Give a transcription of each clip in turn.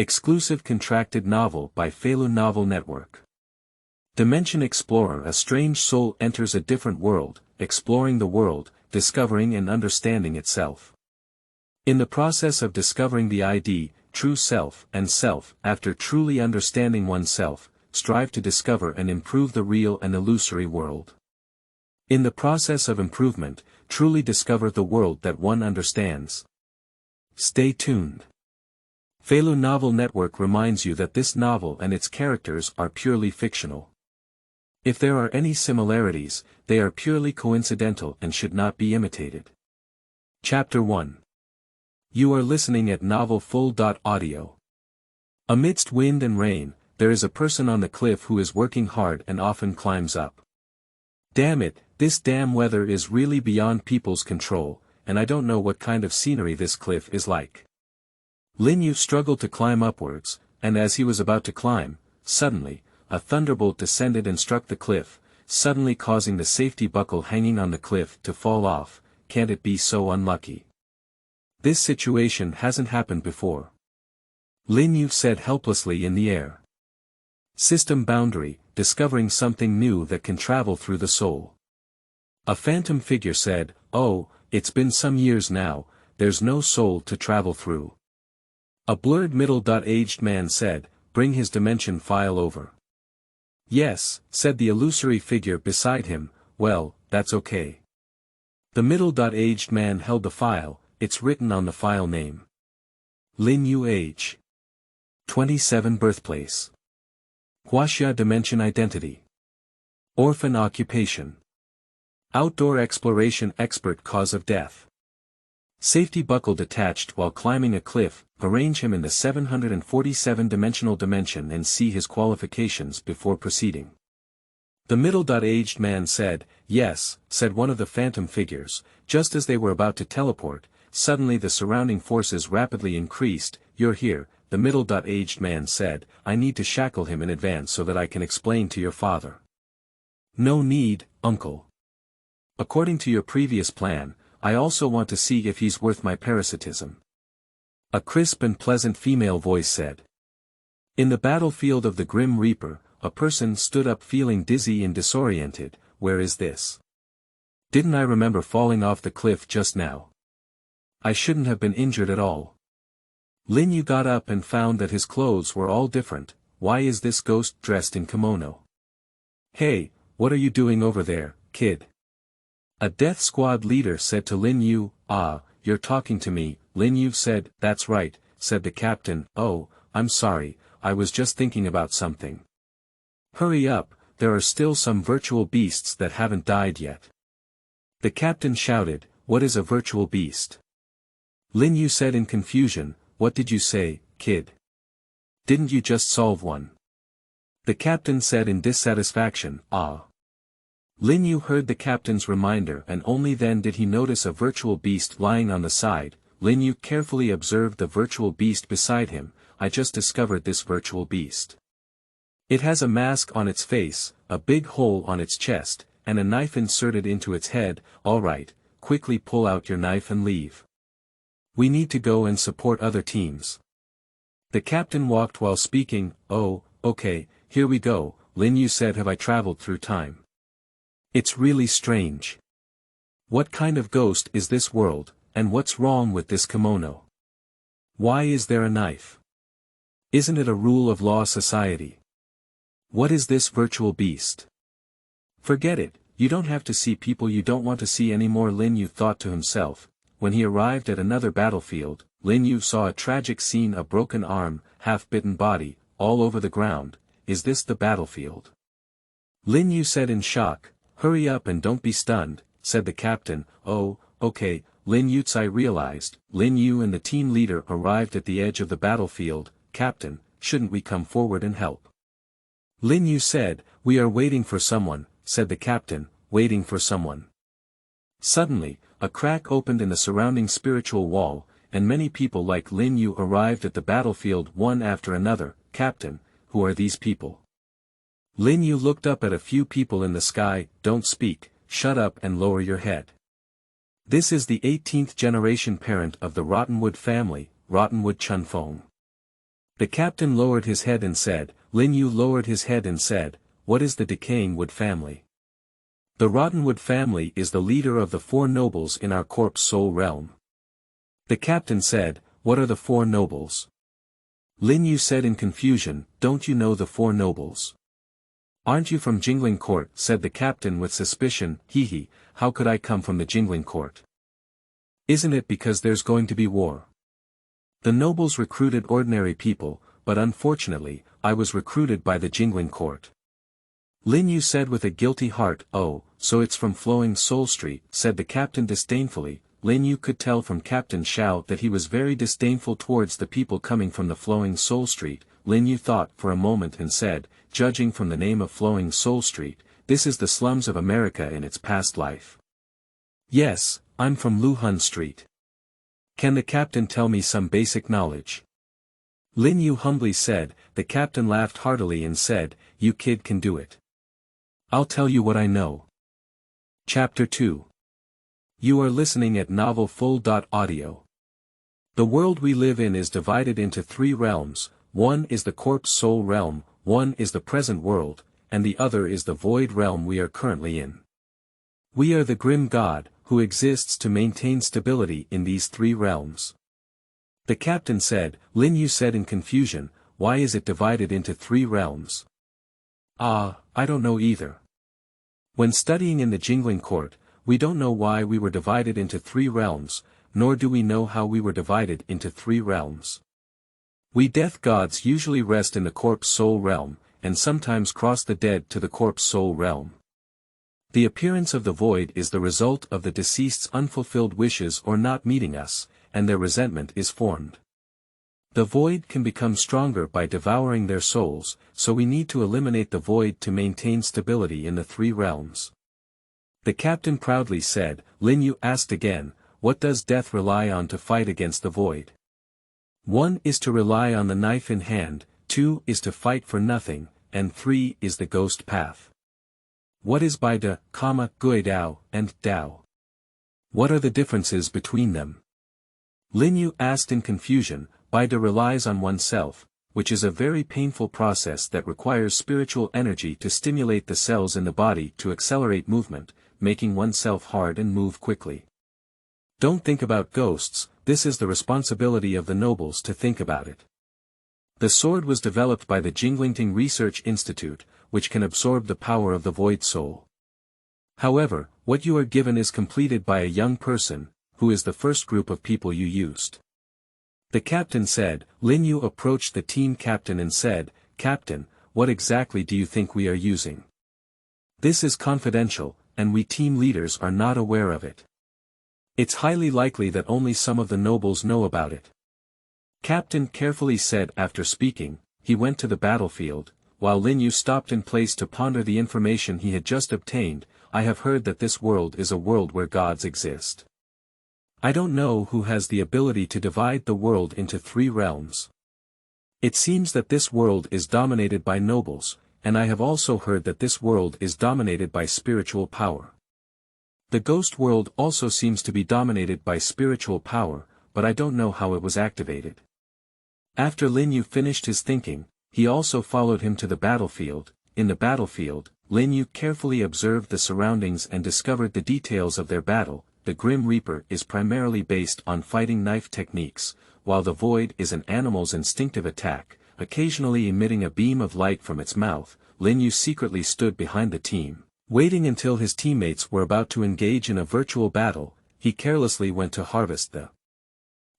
Exclusive contracted novel by Feilu Novel Network. Dimension Explorer. A strange soul enters a different world, exploring the world, discovering and understanding itself. In the process of discovering the ID, true self, and self, after truly understanding oneself, strive to discover and improve the real and illusory world. In the process of improvement, truly discover the world that one understands. Stay tuned. Feilu Novel Network reminds you that this novel and its characters are purely fictional. If there are any similarities, they are purely coincidental and should not be imitated. Chapter 1. You are listening at Novel Full.audio. Amidst wind and rain, there is a person on the cliff who is working hard and often climbs up. Damn it, this damn weather is really beyond people's control, and I don't know what kind of scenery this cliff is like. Lin Yu struggled to climb upwards, and as he was about to climb, suddenly, a thunderbolt descended and struck the cliff, suddenly causing the safety buckle hanging on the cliff to fall off. Can't it be so unlucky? This situation hasn't happened before. Lin Yu said helplessly in the air. System boundary, discovering something new that can travel through the soul. A phantom figure said, "Oh, it's been some years now, there's no soul to travel through." A blurred middle-aged man said, "Bring his dimension file over." "Yes," said the illusory figure beside him. "Well, that's okay." The middle-aged man held the file. It's written on the file name. Lin Yu age 27 birthplace. Huaxia dimension identity. Orphan occupation. Outdoor exploration expert cause of death. Safety buckle detached while climbing a cliff. Arrange him in the 747-dimensional dimension and see his qualifications before proceeding. The middle-aged man said, "Yes," said one of the phantom figures. Just as they were about to teleport, suddenly the surrounding forces rapidly increased. "You're here," the middle-aged man said. "I need to shackle him in advance so that I can explain to your father." "No need, uncle. According to your previous plan, I also want to see if he's worth my parasitism." A crisp and pleasant female voice said. In the battlefield of the Grim Reaper, a person stood up feeling dizzy and disoriented. "Where is this? Didn't I remember falling off the cliff just now? I shouldn't have been injured at all." Lin Yu got up and found that his clothes were all different. "Why is this ghost dressed in kimono?" "Hey, what are you doing over there, kid?" A death squad leader said to Lin Yu. "Ah, you're talking to me," Lin Yu said. "That's right," said the captain. "Oh, I'm sorry, I was just thinking about something." "Hurry up, there are still some virtual beasts that haven't died yet." The captain shouted. "What is a virtual beast?" Lin Yu said in confusion. "What did you say, kid? Didn't you just solve one?" The captain said in dissatisfaction. "Ah." Lin Yu heard the captain's reminder and only then did he notice a virtual beast lying on the side. Lin Yu carefully observed the virtual beast beside him. "I just discovered this virtual beast. It has a mask on its face, a big hole on its chest, and a knife inserted into its head." "All right, quickly pull out your knife and leave. We need to go and support other teams." The captain walked while speaking. "Oh, okay, here we go," Lin Yu said. "Have I traveled through time? It's really strange. What kind of ghost is this world, and what's wrong with this kimono? Why is there a knife? Isn't it a rule of law society? What is this virtual beast? Forget it, you don't have to see people you don't want to see anymore," Lin Yu thought to himself. When he arrived at another battlefield, Lin Yu saw a tragic scene: a broken arm, half-bitten body, all over the ground. "Is this the battlefield?" Lin Yu said in shock. "Hurry up and don't be stunned," said the captain. "Oh, okay," Lin Yutsai realized. Lin Yu and the team leader arrived at the edge of the battlefield. "Captain, shouldn't we come forward and help?" Lin Yu said. "We are waiting for someone," said the captain. "Waiting for someone." Suddenly, a crack opened in the surrounding spiritual wall, and many people like Lin Yu arrived at the battlefield one after another. "Captain, who are these people?" Lin Yu looked up at a few people in the sky. "Don't speak, shut up and lower your head. This is the 18th generation parent of the Rottenwood family, Rottenwood Chunfeng. The captain lowered his head and said, Lin Yu lowered his head and said, what is the decaying wood family? The rotten wood family is the leader of the four nobles in our corpse soul realm. The captain said, what are the four nobles? Lin Yu said in confusion, don't you know the four nobles? Aren't you from Jingling Court? Said the captain with suspicion, hee, how could I come from the Jingling Court? Isn't it because there's going to be war? The nobles recruited ordinary people, but unfortunately, I was recruited by the Jingling Court. Lin Yu said with a guilty heart, oh, so it's from Flowing Soul Street, said the captain disdainfully. Lin Yu could tell from Captain Xiao that he was very disdainful towards the people coming from the Flowing Soul Street. Lin Yu thought for a moment and said, judging from the name of Flowing Soul Street, this is the slums of America in its past life. Yes, I'm from Luhun Street. Can the captain tell me some basic knowledge? Lin Yu humbly said. The captain laughed heartily and said, you kid can do it. I'll tell you what I know. Chapter 2. You are listening at novelfull.audio. The world we live in is divided into three realms. One is the corpse soul realm, one is the present world, and the other is the void realm we are currently in. We are the grim god, who exists to maintain stability in these three realms. The captain said. Lin Yu said in confusion, why is it divided into three realms? I don't know either. When studying in the Jingling Court, we don't know why we were divided into three realms, nor do we know how we were divided into three realms. We death gods usually rest in the corpse soul realm, and sometimes cross the dead to the corpse soul realm. The appearance of the void is the result of the deceased's unfulfilled wishes or not meeting us, and their resentment is formed. The void can become stronger by devouring their souls, so we need to eliminate the void to maintain stability in the three realms. The captain proudly said. Lin Yu asked again, what does death rely on to fight against the void? 1 is to rely on the knife in hand, 2 is to fight for nothing, and 3 is the ghost path. What is Bai De, Gui Dao, and Dao? What are the differences between them? Lin Yu asked in confusion. Bai De relies on oneself, which is a very painful process that requires spiritual energy to stimulate the cells in the body to accelerate movement, making oneself hard and move quickly. Don't think about ghosts, this is the responsibility of the nobles to think about it. The sword was developed by the Jinglingting Research Institute, which can absorb the power of the void soul. However, what you are given is completed by a young person, who is the first group of people you used. The captain said. Lin Yu approached the team captain and said, Captain, what exactly do you think we are using? This is confidential, and we team leaders are not aware of it. It's highly likely that only some of the nobles know about it. Captain carefully said. After speaking, he went to the battlefield, while Lin Yu stopped in place to ponder the information he had just obtained. I have heard that this world is a world where gods exist. I don't know who has the ability to divide the world into three realms. It seems that this world is dominated by nobles, and I have also heard that this world is dominated by spiritual power. The ghost world also seems to be dominated by spiritual power, but I don't know how it was activated. After Lin Yu finished his thinking, he also followed him to the battlefield. In the battlefield, Lin Yu carefully observed the surroundings and discovered the details of their battle. The Grim Reaper is primarily based on fighting knife techniques, while the Void is an animal's instinctive attack, occasionally emitting a beam of light from its mouth. Lin Yu secretly stood behind the team, waiting until his teammates were about to engage in a virtual battle. He carelessly went to harvest the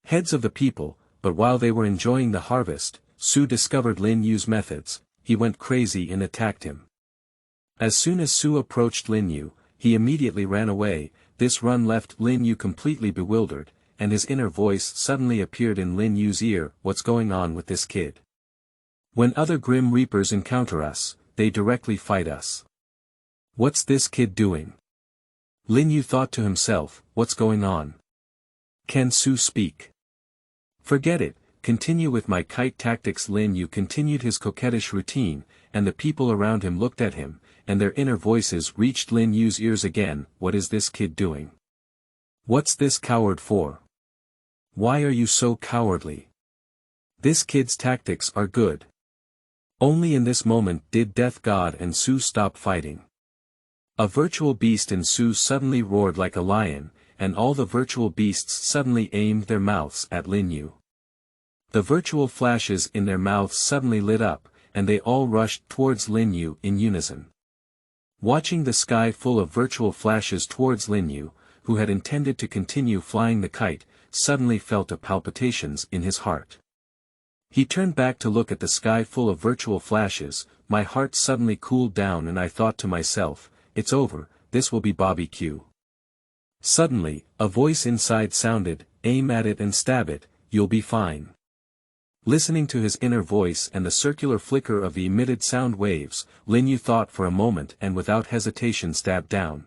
heads of the people, but while they were enjoying the harvest, Su discovered Lin Yu's methods. He went crazy and attacked him. As soon as Su approached Lin Yu, he immediately ran away. This run left Lin Yu completely bewildered, and his inner voice suddenly appeared in Lin Yu's ear. What's going on with this kid? When other Grim Reapers encounter us, they directly fight us. What's this kid doing? Lin Yu thought to himself, what's going on? Can Su speak? Forget it, continue with my kite tactics. Lin Yu continued his coquettish routine, and the people around him looked at him, and their inner voices reached Lin Yu's ears again. What is this kid doing? What's this coward for? Why are you so cowardly? This kid's tactics are good. Only in this moment did Death God and Sue stop fighting. A virtual beast in Sue suddenly roared like a lion, and all the virtual beasts suddenly aimed their mouths at Lin Yu. The virtual flashes in their mouths suddenly lit up, and they all rushed towards Lin Yu in unison. Watching the sky full of virtual flashes towards Lin Yu, who had intended to continue flying the kite, suddenly felt a palpitations in his heart. He turned back to look at the sky full of virtual flashes. My heart suddenly cooled down and I thought to myself, it's over, this will be Bobby Q. Suddenly, a voice inside sounded, aim at it and stab it, you'll be fine. Listening to his inner voice and the circular flicker of the emitted sound waves, Lin Yu thought for a moment and without hesitation stabbed down.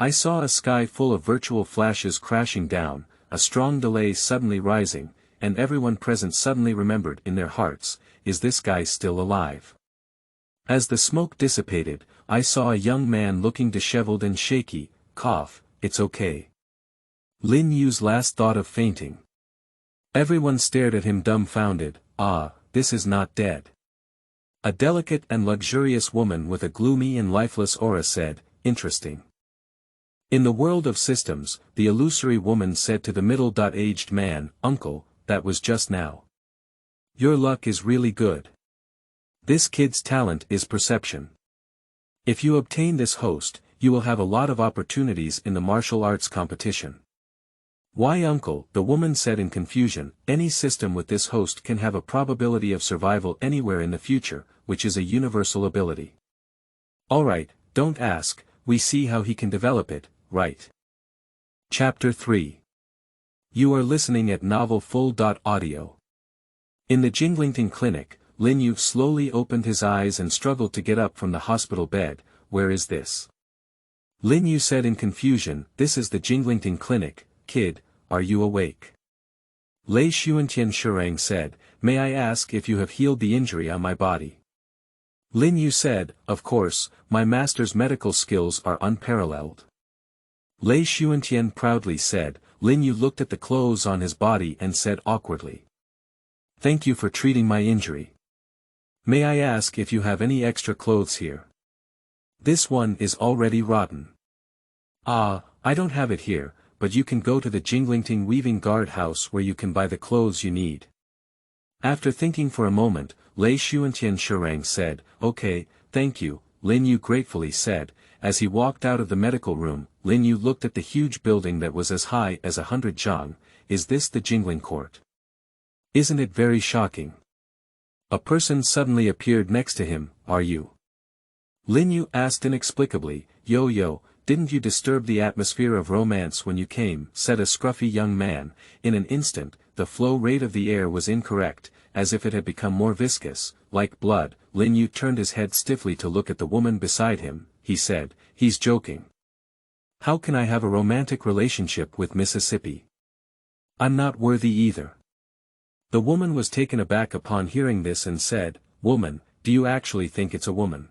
I saw a sky full of virtual flashes crashing down, a strong delay suddenly rising, and everyone present suddenly remembered in their hearts, is this guy still alive? As the smoke dissipated, I saw a young man looking disheveled and shaky, cough, it's okay. Lin Yu's last thought of fainting. Everyone stared at him dumbfounded, this is not dead. A delicate and luxurious woman with a gloomy and lifeless aura said, interesting. In the world of systems, the illusory woman said to the middle-aged man, uncle, that was just now. Your luck is really good. This kid's talent is perception. If you obtain this host, you will have a lot of opportunities in the martial arts competition. Why uncle, the woman said in confusion, any system with this host can have a probability of survival anywhere in the future, which is a universal ability. Alright, don't ask, we see how he can develop it, right? Chapter 3. You are listening at novelfull.audio. In the Jinglingting clinic, Lin Yu slowly opened his eyes and struggled to get up from the hospital bed. Where is this? Lin Yu said in confusion, this is the Jinglingting clinic, kid, are you awake? Lei Xuantian Shurang said, may I ask if you have healed the injury on my body? Lin Yu said, of course, my master's medical skills are unparalleled. Lei Xuantian proudly said. Lin Yu looked at the clothes on his body and said awkwardly. Thank you for treating my injury. May I ask if you have any extra clothes here? This one is already rotten. I don't have it here, but you can go to the Jinglingting Weaving Guard House where you can buy the clothes you need. After thinking for a moment, Lei Xuantian Shurang said, okay, thank you, Lin Yu gratefully said. As he walked out of the medical room, Lin Yu looked at the huge building that was as high as 100 zhang. Is this the Jingling Court? Isn't it very shocking? A person suddenly appeared next to him, are you? Lin Yu asked inexplicably, yo, didn't you disturb the atmosphere of romance when you came, said a scruffy young man. In an instant, the flow rate of the air was incorrect, as if it had become more viscous, like blood. Lin Yu turned his head stiffly to look at the woman beside him. He said, he's joking. How can I have a romantic relationship with Mississippi? I'm not worthy either. The woman was taken aback upon hearing this and said, woman, do you actually think it's a woman?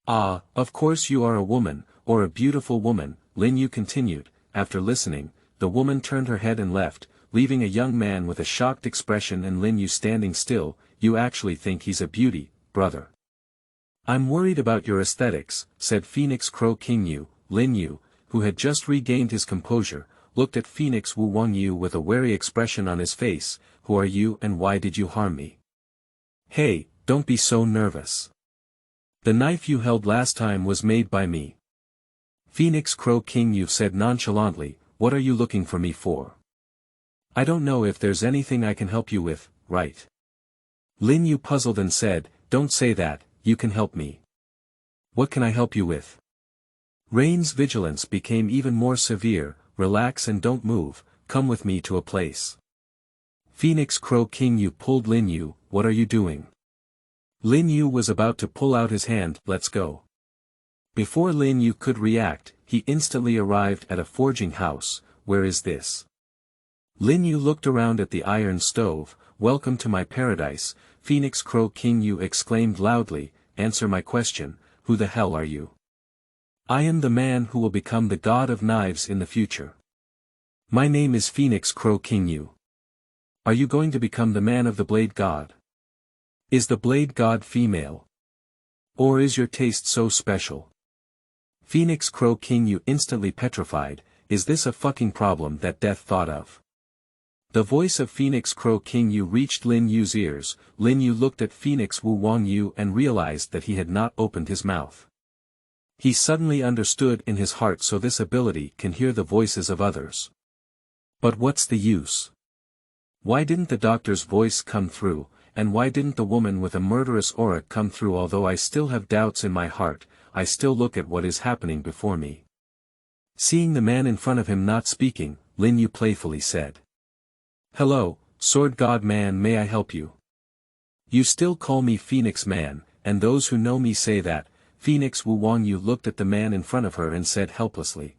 Of course you are a woman, or a beautiful woman, Lin Yu continued. After listening, the woman turned her head and left, leaving a young man with a shocked expression and Lin Yu standing still. You actually think he's a beauty, brother? I'm worried about your aesthetics, said Phoenix Crow King Yu. Lin Yu, who had just regained his composure, looked at Phoenix Wu Wang Yu with a wary expression on his face. Who are you and why did you harm me? Hey, don't be so nervous. The knife you held last time was made by me. Phoenix Crow King Yu said nonchalantly, what are you looking for me for? I don't know if there's anything I can help you with, right? Lin Yu puzzled and said, don't say that, you can help me. What can I help you with? Rain's vigilance became even more severe. Relax and don't move, come with me to a place. Phoenix Crow King Yu pulled Lin Yu, what are you doing? Lin Yu was about to pull out his hand, let's go. Before Lin Yu could react, he instantly arrived at a forging house. Where is this? Lin Yu looked around at the iron stove. Welcome to my paradise, Phoenix Crow King Yu exclaimed loudly. Answer my question, who the hell are you? I am the man who will become the god of knives in the future. My name is Phoenix Crow King Yu. Are you going to become the man of the blade god? Is the blade god female? Or is your taste so special? Phoenix Crow King Yu instantly petrified, is this a fucking problem that death thought of? The voice of Phoenix Crow King Yu reached Lin Yu's ears. Lin Yu looked at Phoenix Wu Wang Yu and realized that he had not opened his mouth. He suddenly understood in his heart, so this ability can hear the voices of others. But what's the use? Why didn't the doctor's voice come through, and why didn't the woman with a murderous aura come through? Although I still have doubts in my heart, I still look at what is happening before me. Seeing the man in front of him not speaking, Lin Yu playfully said. Hello, Sword God Man, may I help you? You still call me Phoenix Man, and those who know me say that. Phoenix Wu Wang Yu looked at the man in front of her and said helplessly.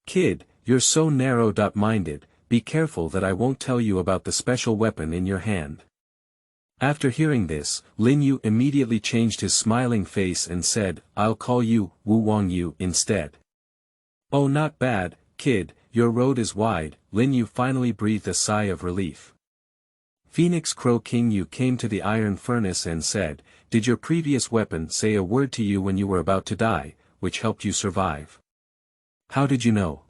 Kid, you're so narrow-minded, be careful that I won't tell you about the special weapon in your hand. After hearing this, Lin Yu immediately changed his smiling face and said, I'll call you, Wu Wang Yu, instead. Oh, not bad, kid, your road is wide. Lin Yu finally breathed a sigh of relief. Phoenix Crow King Yu came to the iron furnace and said, did your previous weapon say a word to you when you were about to die, which helped you survive? How did you know?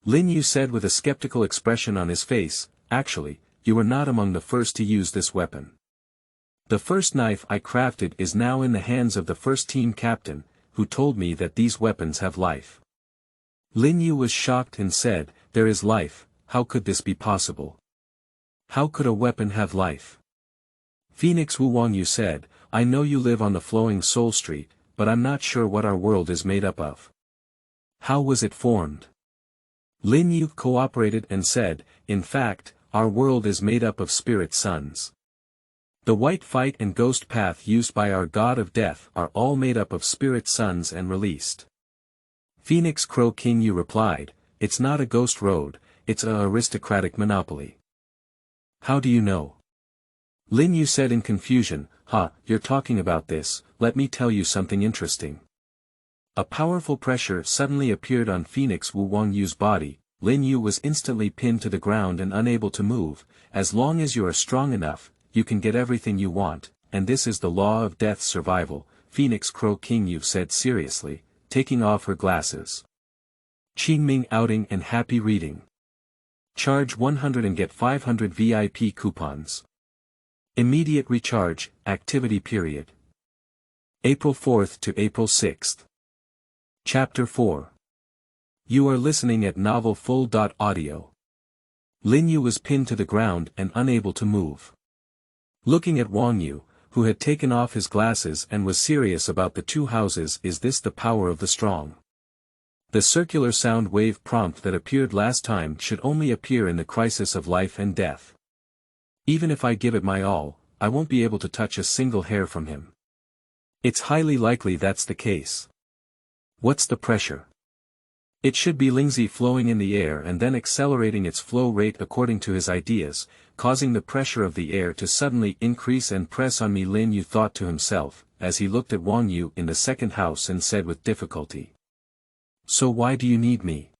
Lin Yu said with a skeptical expression on his face, actually, you were not among the first to use this weapon. The first knife I crafted is now in the hands of the first team captain, who told me that these weapons have life. Lin Yu was shocked and said, there is life, how could this be possible? How could a weapon have life? Phoenix Wu Wang Yu said, I know you live on the flowing soul street, but I'm not sure what our world is made up of. How was it formed? Lin Yu cooperated and said, in fact, our world is made up of spirit suns. The white fight and ghost path used by our god of death are all made up of spirit suns and released. Phoenix Crow King Yu replied, it's not a ghost road, it's a aristocratic monopoly. How do you know? Lin Yu said in confusion, you're talking about this, let me tell you something interesting. A powerful pressure suddenly appeared on Phoenix Wu Wang Yu's body. Lin Yu was instantly pinned to the ground and unable to move. As long as you are strong enough, you can get everything you want, and this is the law of death's survival, Phoenix Crow King Yu said seriously, taking off her glasses. Qingming outing and happy reading. Charge 100 and get 500 VIP coupons. Immediate recharge, activity period. April 4th to April 6th. Chapter 4. You are listening at Novel Full.audio. Lin Yu was pinned to the ground and unable to move. Looking at Wang Yu, who had taken off his glasses and was serious about the two houses, is this the power of the strong? The circular sound wave prompt that appeared last time should only appear in the crisis of life and death. Even if I give it my all, I won't be able to touch a single hair from him. It's highly likely that's the case. What's the pressure? It should be Lingzi flowing in the air and then accelerating its flow rate according to his ideas, causing the pressure of the air to suddenly increase and press on me, Lin Yu thought to himself, as he looked at Wang Yu in the second house and said with difficulty. So why do you need me?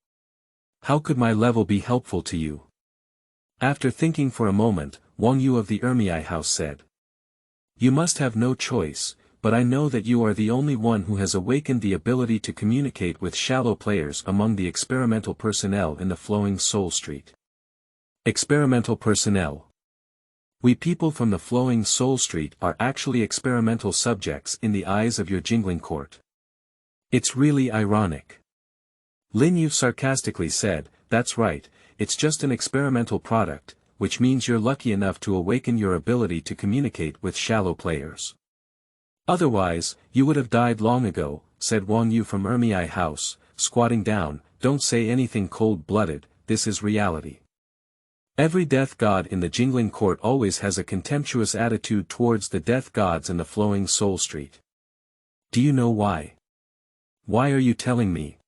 How could my level be helpful to you? After thinking for a moment, Wang Yu of the Ermiai house said. You must have no choice, but I know that you are the only one who has awakened the ability to communicate with shallow players among the experimental personnel in the flowing soul street. Experimental personnel. We people from the flowing soul street are actually experimental subjects in the eyes of your jingling court. It's really ironic. Lin Yu sarcastically said, that's right, it's just an experimental product, which means you're lucky enough to awaken your ability to communicate with shallow players. Otherwise, you would have died long ago, said Wang Yu from Ermiai house, squatting down. Don't say anything cold-blooded, this is reality. Every death god in the jingling court always has a contemptuous attitude towards the death gods in the flowing soul street. Do you know why? Why are you telling me?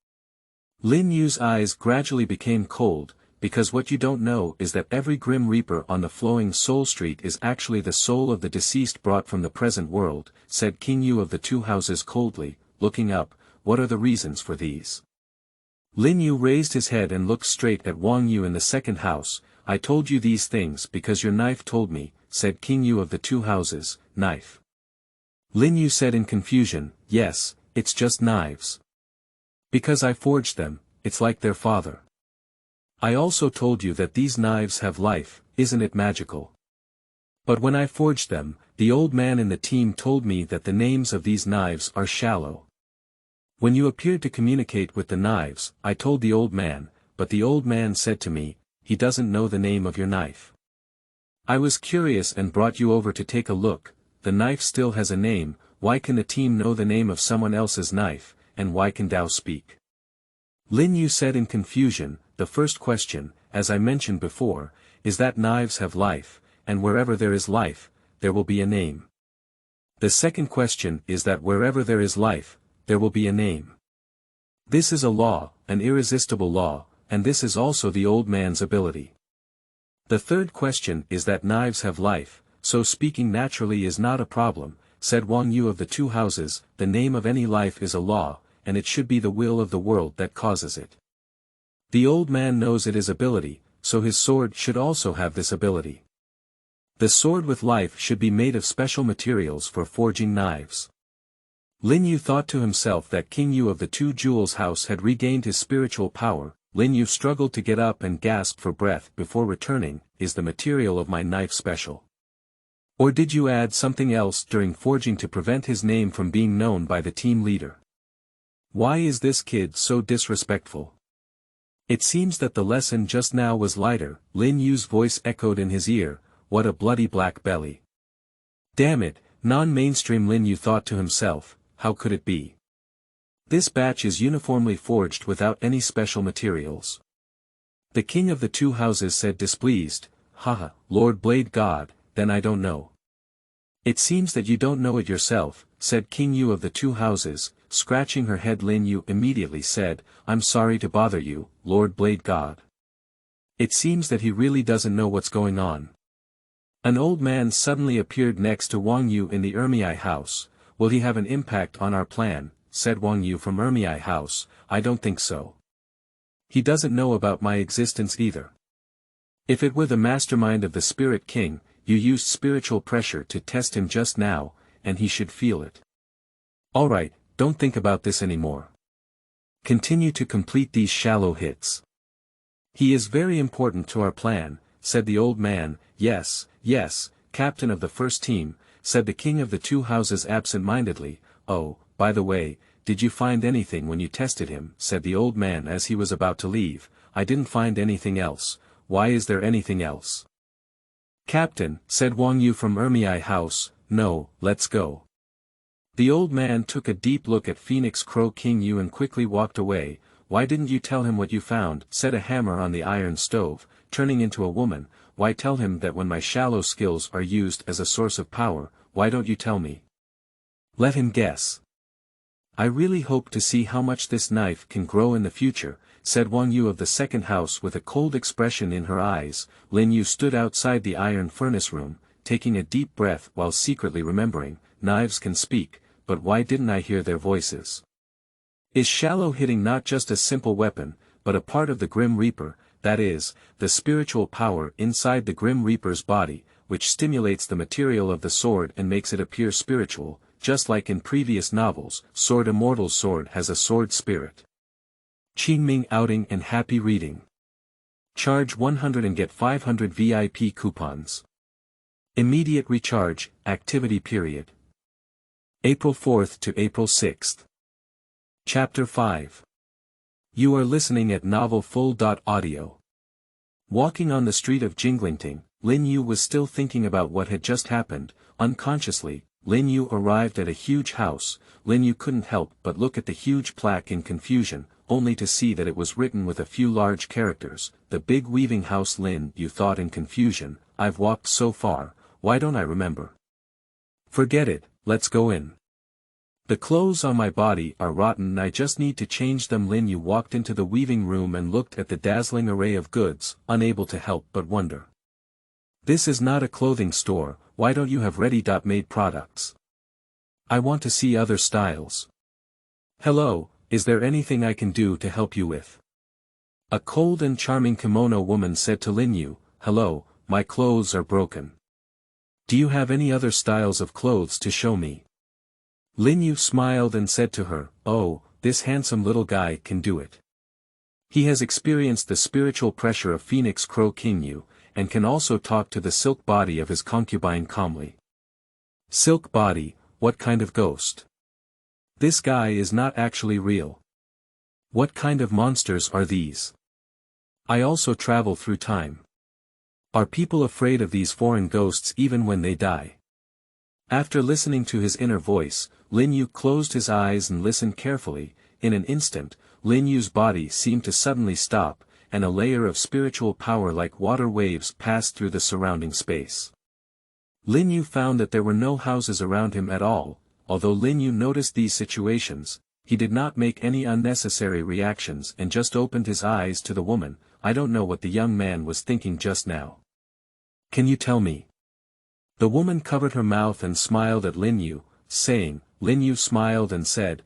Lin Yu's eyes gradually became cold, because what you don't know is that every Grim Reaper on the flowing soul street is actually the soul of the deceased brought from the present world, said King Yu of the two houses coldly, looking up. What are the reasons for these? Lin Yu raised his head and looked straight at Wang Yu in the second house. I told you these things because your knife told me, said King Yu of the Two Houses, knife. Lin Yu said in confusion, yes, it's just knives. Because I forged them, it's like their father. I also told you that these knives have life, isn't it magical? But when I forged them, the old man in the team told me that the names of these knives are shallow. When you appeared to communicate with the knives, I told the old man, but the old man said to me, he doesn't know the name of your knife. I was curious and brought you over to take a look. The knife still has a name. Why can the team know the name of someone else's knife, and why can Dao speak? Lin Yu said in confusion, the first question, as I mentioned before, is that knives have life, and wherever there is life, there will be a name. The second question is that wherever there is life, there will be a name. This is a law, an irresistible law, and this is also the old man's ability. The third question is that knives have life, so speaking naturally is not a problem, said Wang Yu of the Two Houses. The name of any life is a law, and it should be the will of the world that causes it. The old man knows it is ability, so his sword should also have this ability. The sword with life should be made of special materials for forging knives. Lin Yu thought to himself that King Yu of the Two Jewels House had regained his spiritual power. Lin Yu struggled to get up and gasped for breath before returning, is the material of my knife special? Or did you add something else during forging to prevent his name from being known by the team leader? Why is this kid so disrespectful? It seems that the lesson just now was lighter. Lin Yu's voice echoed in his ear, what a bloody black belly. Damn it, non-mainstream Lin Yu thought to himself, how could it be? This batch is uniformly forged without any special materials. The King of the Two Houses said displeased, haha, Lord Blade God, then I don't know. It seems that you don't know it yourself, said King Yu of the Two Houses, scratching her head. Lin Yu immediately said, I'm sorry to bother you, Lord Blade God. It seems that he really doesn't know what's going on. An old man suddenly appeared next to Wang Yu in the Ermiai house. Will he have an impact on our plan, said Wang Yu from Ermiai house. I don't think so. He doesn't know about my existence either. If it were the mastermind of the Spirit King, you used spiritual pressure to test him just now, and he should feel it. Alright, don't think about this anymore. Continue to complete these shallow hits. He is very important to our plan, said the old man. Yes, yes, captain of the first team, said the King of the Two Houses absent-mindedly. Oh, by the way, did you find anything when you tested him, said the old man as he was about to leave. I didn't find anything else. Why is there anything else? Captain, said Wang Yu from Ermiai house, no, let's go. The old man took a deep look at Phoenix Crow King Yu and quickly walked away. Why didn't you tell him what you found, said a hammer on the iron stove, turning into a woman. Why tell him that when my shallow skills are used as a source of power, why don't you tell me? Let him guess. I really hope to see how much this knife can grow in the future, said Wang Yu of the second house with a cold expression in her eyes. Lin Yu stood outside the iron furnace room, taking a deep breath while secretly remembering, knives can speak, but why didn't I hear their voices? Is shallow hitting not just a simple weapon, but a part of the Grim Reaper, that is, the spiritual power inside the Grim Reaper's body, which stimulates the material of the sword and makes it appear spiritual, just like in previous novels. Sword Immortal Sword has a sword spirit. Qingming outing and happy reading. Charge 100 and get 500 VIP coupons. Immediate recharge, activity period. April 4th to April 6th. Chapter 5. You are listening at novelfull.audio. Walking on the street of Jinglingting, Lin Yu was still thinking about what had just happened. Unconsciously, Lin Yu arrived at a huge house. Lin Yu couldn't help but look at the huge plaque in confusion, only to see that it was written with a few large characters. The big weaving house. Lin Yu thought in confusion, I've walked so far, why don't I remember? Forget it, let's go in. The clothes on my body are rotten and I just need to change them. Lin Yu walked into the weaving room and looked at the dazzling array of goods, unable to help but wonder. This is not a clothing store, why don't you have ready-made products? I want to see other styles. Hello, is there anything I can do to help you with? A cold and charming kimono woman said to Lin Yu. hello, my clothes are broken. Do you have any other styles of clothes to show me? Lin Yu smiled and said to her, oh, this handsome little guy can do it. He has experienced the spiritual pressure of Phoenix Crow King Yu, and can also talk to the silk body of his concubine calmly. Silk body, what kind of ghost? This guy is not actually real. What kind of monsters are these? I also travel through time. Are people afraid of these foreign ghosts even when they die? After listening to his inner voice, Lin Yu closed his eyes and listened carefully. In an instant, Lin Yu's body seemed to suddenly stop, and a layer of spiritual power like water waves passed through the surrounding space. Lin Yu found that there were no houses around him at all. Although Lin Yu noticed these situations, he did not make any unnecessary reactions and just opened his eyes to the woman. I don't know what the young man was thinking just now. Can you tell me? The woman covered her mouth and smiled at Lin Yu, saying. Lin Yu smiled and said,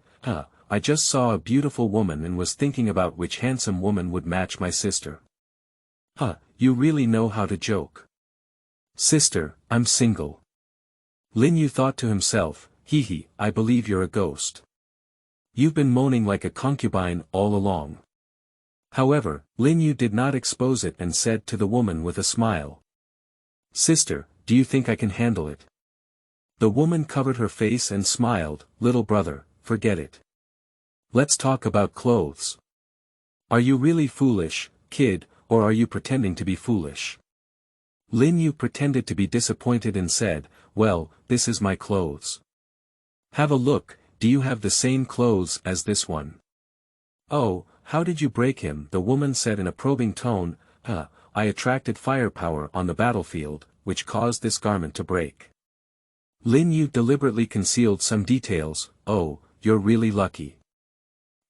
I just saw a beautiful woman and was thinking about which handsome woman would match my sister. You really know how to joke. Sister, I'm single. Lin Yu thought to himself, hee, I believe you're a ghost. You've been moaning like a concubine all along. However, Lin Yu did not expose it and said to the woman with a smile. Sister, do you think I can handle it? The woman covered her face and smiled. Little brother, forget it. Let's talk about clothes. Are you really foolish, kid, or are you pretending to be foolish? Lin Yu pretended to be disappointed and said, well, this is my clothes. Have a look, do you have the same clothes as this one? Oh, how did you break him? The woman said in a probing tone. I attracted firepower on the battlefield, which caused this garment to break. Lin Yu deliberately concealed some details. Oh, you're really lucky.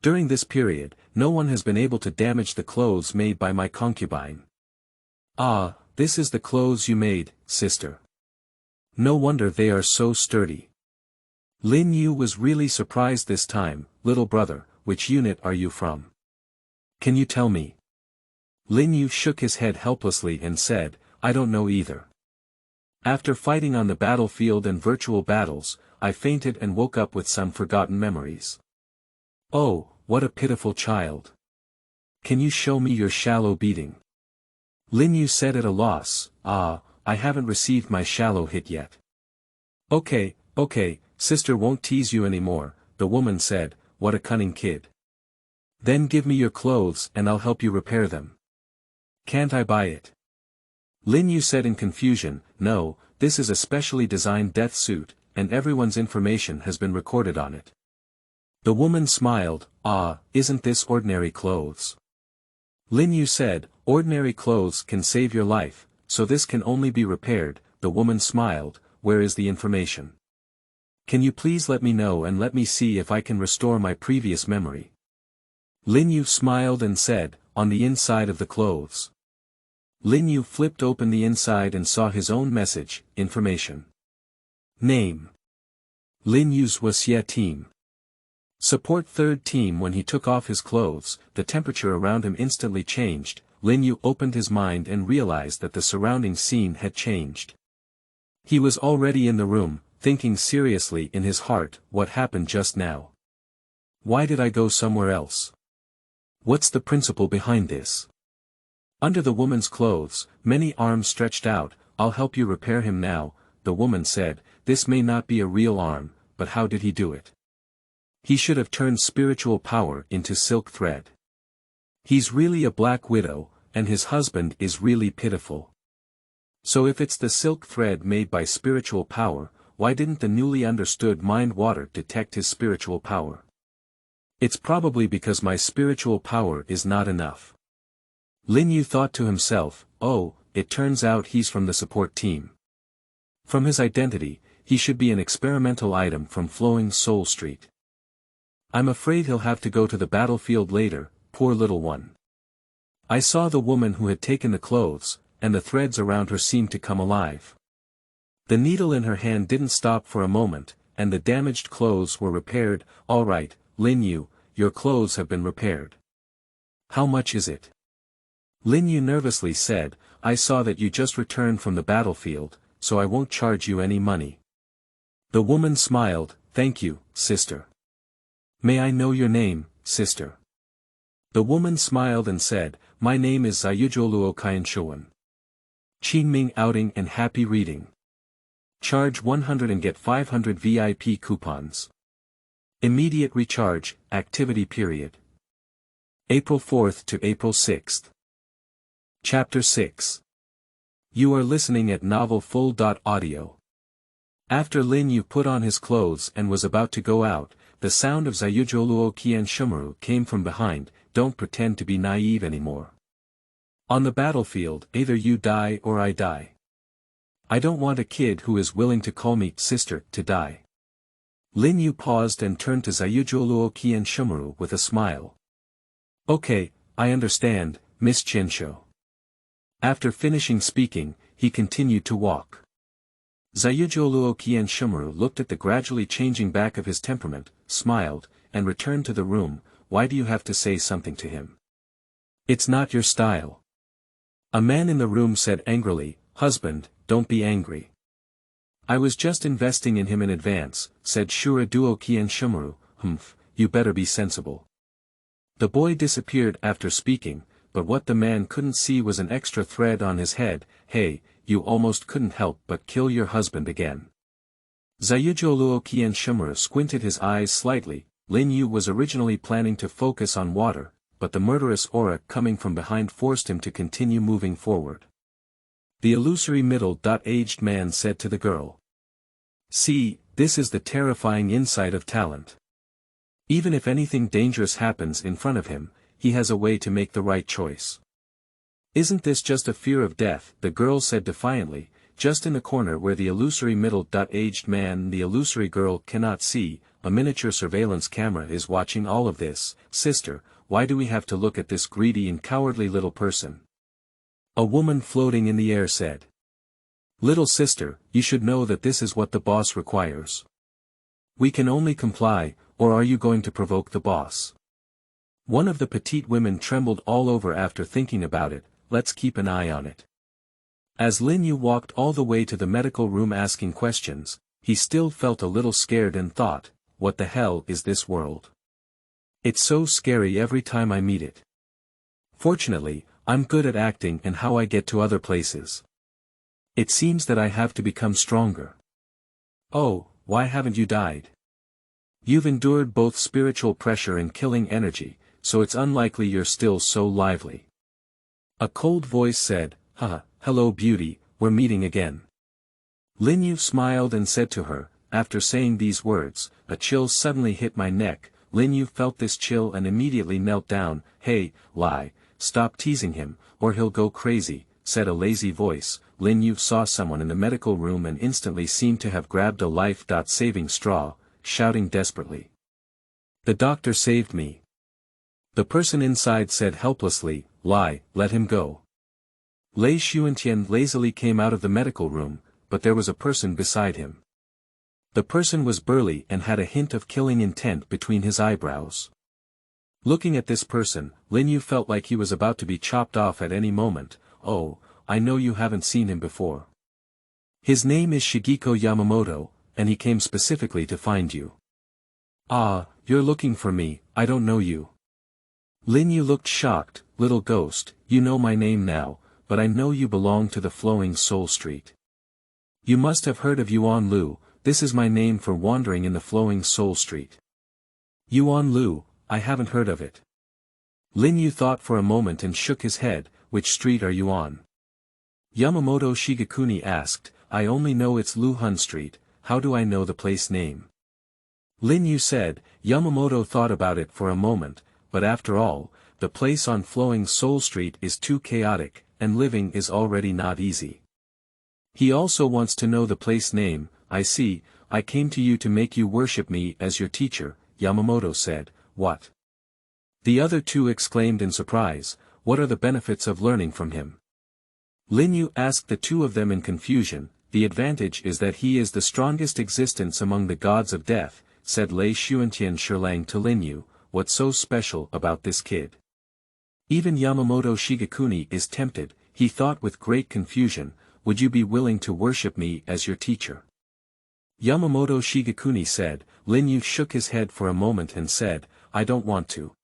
During this period, no one has been able to damage the clothes made by my concubine. This is the clothes you made, sister. No wonder they are so sturdy. Lin Yu was really surprised this time. Little brother, which unit are you from? Can you tell me? Lin Yu shook his head helplessly and said, I don't know either. After fighting on the battlefield and virtual battles, I fainted and woke up with some forgotten memories. Oh, what a pitiful child. Can you show me your shallow beating? Lin Yu said at a loss. I haven't received my shallow hit yet. Okay, sister won't tease you anymore, the woman said. What a cunning kid. Then give me your clothes and I'll help you repair them. Can't I buy it? Lin Yu said in confusion. No, this is a specially designed death suit, and everyone's information has been recorded on it. The woman smiled. Isn't this ordinary clothes? Lin Yu said, ordinary clothes can save your life, so this can only be repaired. The woman smiled. Where is the information? Can you please let me know and let me see if I can restore my previous memory? Lin Yu smiled and said, on the inside of the clothes. Lin Yu flipped open the inside and saw his own message. Information. Name. Lin Yu's Wasia team. Support third team. When he took off his clothes, the temperature around him instantly changed. Lin Yu opened his mind and realized that the surrounding scene had changed. He was already in the room, thinking seriously in his heart, what happened just now? Why did I go somewhere else? What's the principle behind this? Under the woman's clothes, many arms stretched out. I'll help you repair him now, the woman said. This may not be a real arm, but how did he do it? He should have turned spiritual power into silk thread. He's really a black widow, and his husband is really pitiful. So if it's the silk thread made by spiritual power, why didn't the newly understood mind water detect his spiritual power? It's probably because my spiritual power is not enough. Lin Yu thought to himself, it turns out he's from the support team. From his identity, he should be an experimental item from Flowing Soul Street. I'm afraid he'll have to go to the battlefield later, poor little one. I saw the woman who had taken the clothes, and the threads around her seemed to come alive. The needle in her hand didn't stop for a moment, and the damaged clothes were repaired. All right, Lin Yu, your clothes have been repaired. How much is it? Lin Yu nervously said, I saw that you just returned from the battlefield, so I won't charge you any money. The woman smiled, thank you, sister. May I know your name, sister? The woman smiled and said, my name is Zayujoluo Kainshowan. Qingming outing and happy reading. Charge 100 and get 500 VIP coupons. Immediate recharge, activity period. April 4th to April 6th. Chapter 6. You are listening at Novel Full.audio. After Lin Yu put on his clothes and was about to go out, the sound of Zayujoluo Qian Shumaru came from behind. Don't pretend to be naive anymore. On the battlefield, either you die or I die. I don't want a kid who is willing to call me sister to die. Lin Yu paused and turned to Zayujoluo Qian Shumaru with a smile. Okay, I understand, Miss Qinsho. After finishing speaking, he continued to walk. Zayujoluo Qian Shumaru looked at the gradually changing back of his temperament, smiled, and returned to the room. Why do you have to say something to him? It's not your style. A man in the room said angrily, husband, don't be angry. I was just investing in him in advance, said Shura Duo Qian Shumaru. You better be sensible. The boy disappeared after speaking, but what the man couldn't see was an extra thread on his head. Hey, you almost couldn't help but kill your husband again. Zayujoluo Qian Shumaru squinted his eyes slightly. Lin Yu was originally planning to focus on water, but the murderous aura coming from behind forced him to continue moving forward. The illusory middle-aged man said to the girl. See, this is the terrifying insight of talent. Even if anything dangerous happens in front of him, he has a way to make the right choice. Isn't this just a fear of death? The girl said defiantly, just in the corner where the illusory middle-aged man and the illusory girl cannot see. A miniature surveillance camera is watching all of this. Sister, why do we have to look at this greedy and cowardly little person? A woman floating in the air said. Little sister, you should know that this is what the boss requires. We can only comply, or are you going to provoke the boss? One of the petite women trembled all over after thinking about it. Let's keep an eye on it. As Lin Yu walked all the way to the medical room asking questions, he still felt a little scared and thought, what the hell is this world? It's so scary every time I meet it. Fortunately, I'm good at acting and how I get to other places. It seems that I have to become stronger. Oh, why haven't you died? You've endured both spiritual pressure and killing energy, so it's unlikely you're still so lively. A cold voice said, haha, hello beauty, we're meeting again. Lin Yu smiled and said to her, after saying these words, a chill suddenly hit my neck. Lin Yu felt this chill and immediately knelt down. Hey, Lai, stop teasing him, or he'll go crazy, said a lazy voice. Lin Yu saw someone in the medical room and instantly seemed to have grabbed a life-saving straw, shouting desperately. The doctor saved me. The person inside said helplessly, Lai, let him go. Lei Xuantian lazily came out of the medical room, but there was a person beside him. The person was burly and had a hint of killing intent between his eyebrows. Looking at this person, Lin Yu felt like he was about to be chopped off at any moment. Oh, I know you haven't seen him before. His name is Shigeko Yamamoto, and he came specifically to find you. Ah, you're looking for me, I don't know you. Lin Yu looked shocked. Little ghost, you know my name now, but I know you belong to the Flowing Soul Street. You must have heard of Yuan Lu. This is my name for wandering in the Flowing Soul Street. Yuan Lu, I haven't heard of it. Lin Yu thought for a moment and shook his head. Which street are you on? Yamamoto Shigekuni asked. I only know it's Luhun Street. How do I know the place name? Lin Yu said. Yamamoto thought about it for a moment, but after all, the place on Flowing Soul Street is too chaotic, and living is already not easy. He also wants to know the place name. I see, I came to you to make you worship me as your teacher, Yamamoto said. What? The other two exclaimed in surprise. What are the benefits of learning from him? Lin Yu asked the two of them in confusion. The advantage is that he is the strongest existence among the gods of death, said Lei Xuantian Shirlang to Lin Yu. What's so special about this kid? Even Yamamoto Shigekuni is tempted. he thought with great confusion, would you be willing to worship me as your teacher? Yamamoto Shigekuni said. Lin Yu shook his head for a moment and said, I don't want to.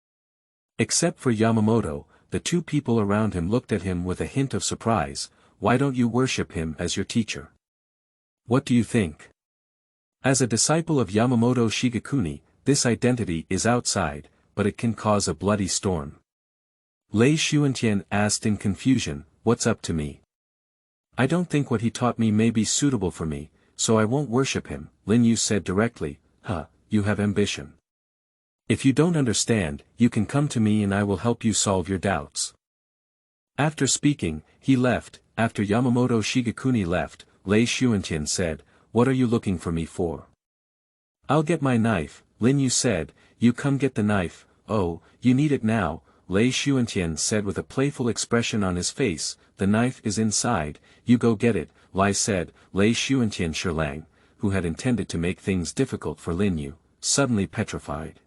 Except for Yamamoto, the two people around him looked at him with a hint of surprise. Why don't you worship him as your teacher? What do you think? As a disciple of Yamamoto Shigekuni, this identity is outside, but it can cause a bloody storm. Lei Xuantian asked in confusion, what's up to me? I don't think what he taught me may be suitable for me, so I won't worship him, Lin Yu said directly. You have ambition. If you don't understand, you can come to me and I will help you solve your doubts. After speaking, he left. After Yamamoto Shigekuni left, Lei Xuantian said, what are you looking for me for? I'll get my knife, Lin Yu said. You come get the knife. Oh, you need it now, Lei Xuantian said with a playful expression on his face. The knife is inside, you go get it, Lei said. Lei Xuantian Sherlang, who had intended to make things difficult for Lin Yu, suddenly petrified.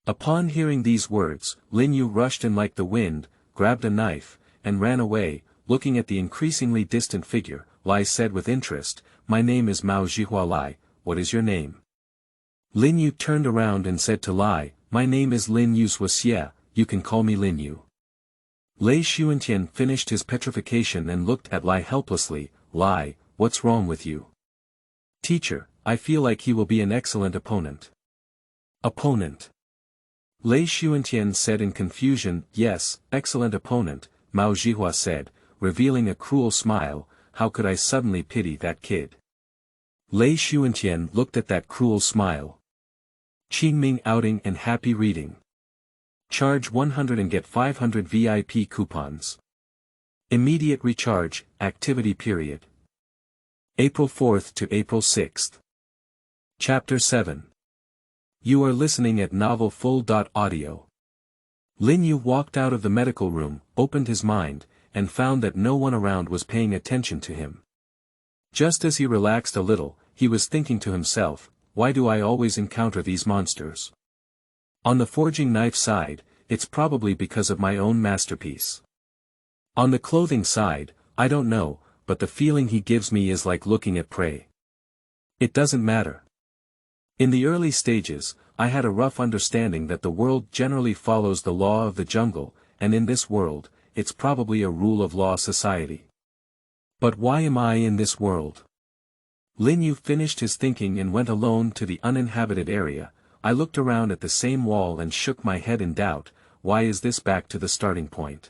Upon hearing these words, Lin Yu rushed in like the wind, grabbed a knife, and ran away. Looking at the increasingly distant figure, Lai said with interest, my name is Mao Zhihua Lai, what is your name? Lin Yu turned around and said to Lai, my name is Lin Yu Xie, you can call me Lin Yu. Lei Xuantian finished his petrification and looked at Lai helplessly. Lai, what's wrong with you? Teacher, I feel like he will be an excellent opponent. Opponent. Lei Xuantian said in confusion. Yes, excellent opponent, Mao Zhihua said, revealing a cruel smile. How could I suddenly pity that kid? Lei Xuantian looked at that cruel smile. Qingming outing and happy reading. Charge 100 and get 500 VIP coupons. Immediate recharge, activity period. April 4th to April 6th. Chapter 7. You are listening at novelfull.audio. Lin Yu walked out of the medical room, opened his mind, and found that no one around was paying attention to him. Just as he relaxed a little, he was thinking to himself, why do I always encounter these monsters? On the forging knife side, it's probably because of my own masterpiece. On the clothing side, I don't know, but the feeling he gives me is like looking at prey. It doesn't matter. In the early stages, I had a rough understanding that the world generally follows the law of the jungle, and in this world, it's probably a rule of law society. But why am I in this world? Lin Yu finished his thinking and went alone to the uninhabited area. I looked around at the same wall and shook my head in doubt. Why is this back to the starting point?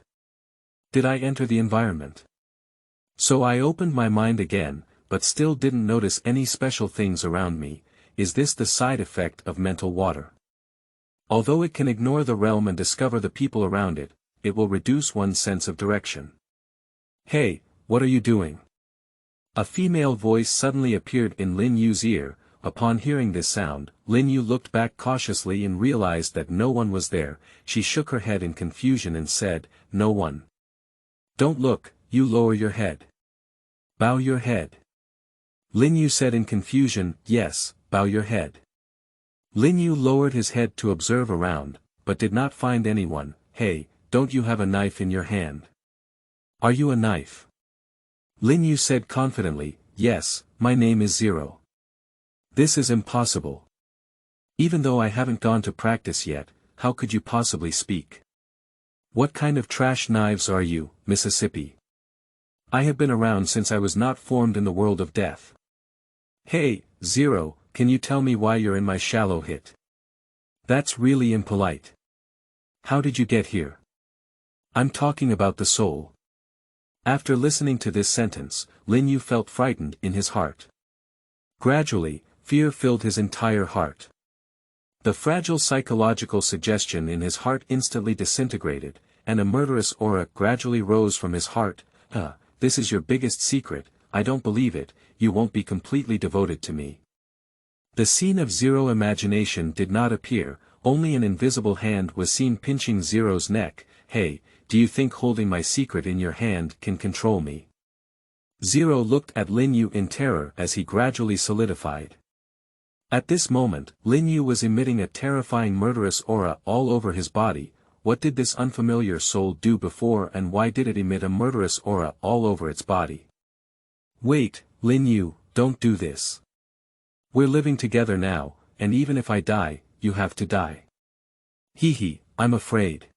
Did I enter the environment? So I opened my mind again, but still didn't notice any special things around me. Is this the side effect of mental water? Although it can ignore the realm and discover the people around it, it will reduce one's sense of direction. Hey, what are you doing? A female voice suddenly appeared in Lin Yu's ear. Upon hearing this sound, Lin Yu looked back cautiously and realized that no one was there. She shook her head in confusion and said, no one. Don't look, you lower your head. Bow your head. Lin Yu said in confusion, yes, bow your head. Lin Yu lowered his head to observe around, but did not find anyone. Hey, don't you have a knife in your hand? Are you a knife? Lin Yu said confidently, yes, my name is Zero. This is impossible. Even though I haven't gone to practice yet, how could you possibly speak? What kind of trash knives are you, Mississippi? I have been around since I was not formed in the world of death. Hey, Zero, can you tell me why you're in my shallow hit? That's really impolite. How did you get here? I'm talking about the soul. After listening to this sentence, Lin Yu felt frightened in his heart. Gradually, fear filled his entire heart. The fragile psychological suggestion in his heart instantly disintegrated, and a murderous aura gradually rose from his heart. This is your biggest secret, I don't believe it, you won't be completely devoted to me. The scene of Zero imagination did not appear, only an invisible hand was seen pinching Zero's neck. Hey, do you think holding my secret in your hand can control me? Zero looked at Lin Yu in terror as he gradually solidified. At this moment, Lin Yu was emitting a terrifying murderous aura all over his body. what did this unfamiliar soul do before and why did it emit a murderous aura all over its body? Wait, Lin Yu, don't do this. We're living together now, and even if I die, you have to die. Hee, I'm afraid.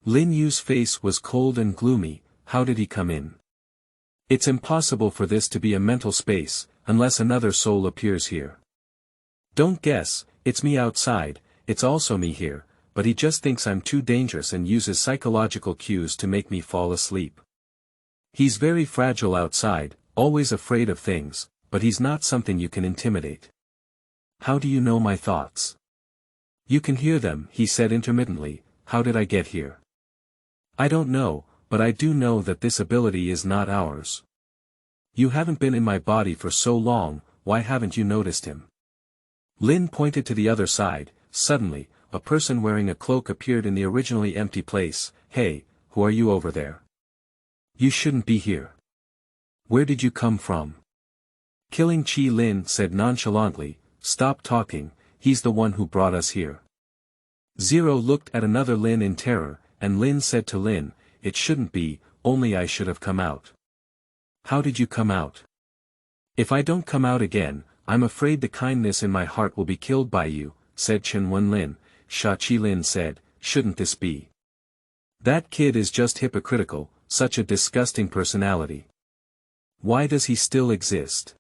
Lin Yu's face was cold and gloomy. How did he come in? It's impossible for this to be a mental space, unless another soul appears here. Don't guess, it's me outside, it's also me here, but he just thinks I'm too dangerous and uses psychological cues to make me fall asleep. He's very fragile outside, always afraid of things, but he's not something you can intimidate. How do you know my thoughts? You can hear them, he said intermittently. How did I get here? I don't know, but I do know that this ability is not ours. You haven't been in my body for so long, why haven't you noticed him? Lin pointed to the other side. Suddenly, a person wearing a cloak appeared in the originally empty place. Hey, who are you over there? You shouldn't be here. Where did you come from? Killing Qi Lin said nonchalantly. Stop talking, he's the one who brought us here. Zero looked at another Lin in terror, and Lin said to Lin, it shouldn't be, only I should have come out. How did you come out? If I don't come out again, I'm afraid the kindness in my heart will be killed by you, said Chen Wenlin. Sha Qilin said, shouldn't this be? That kid is just hypocritical, such a disgusting personality. Why does he still exist?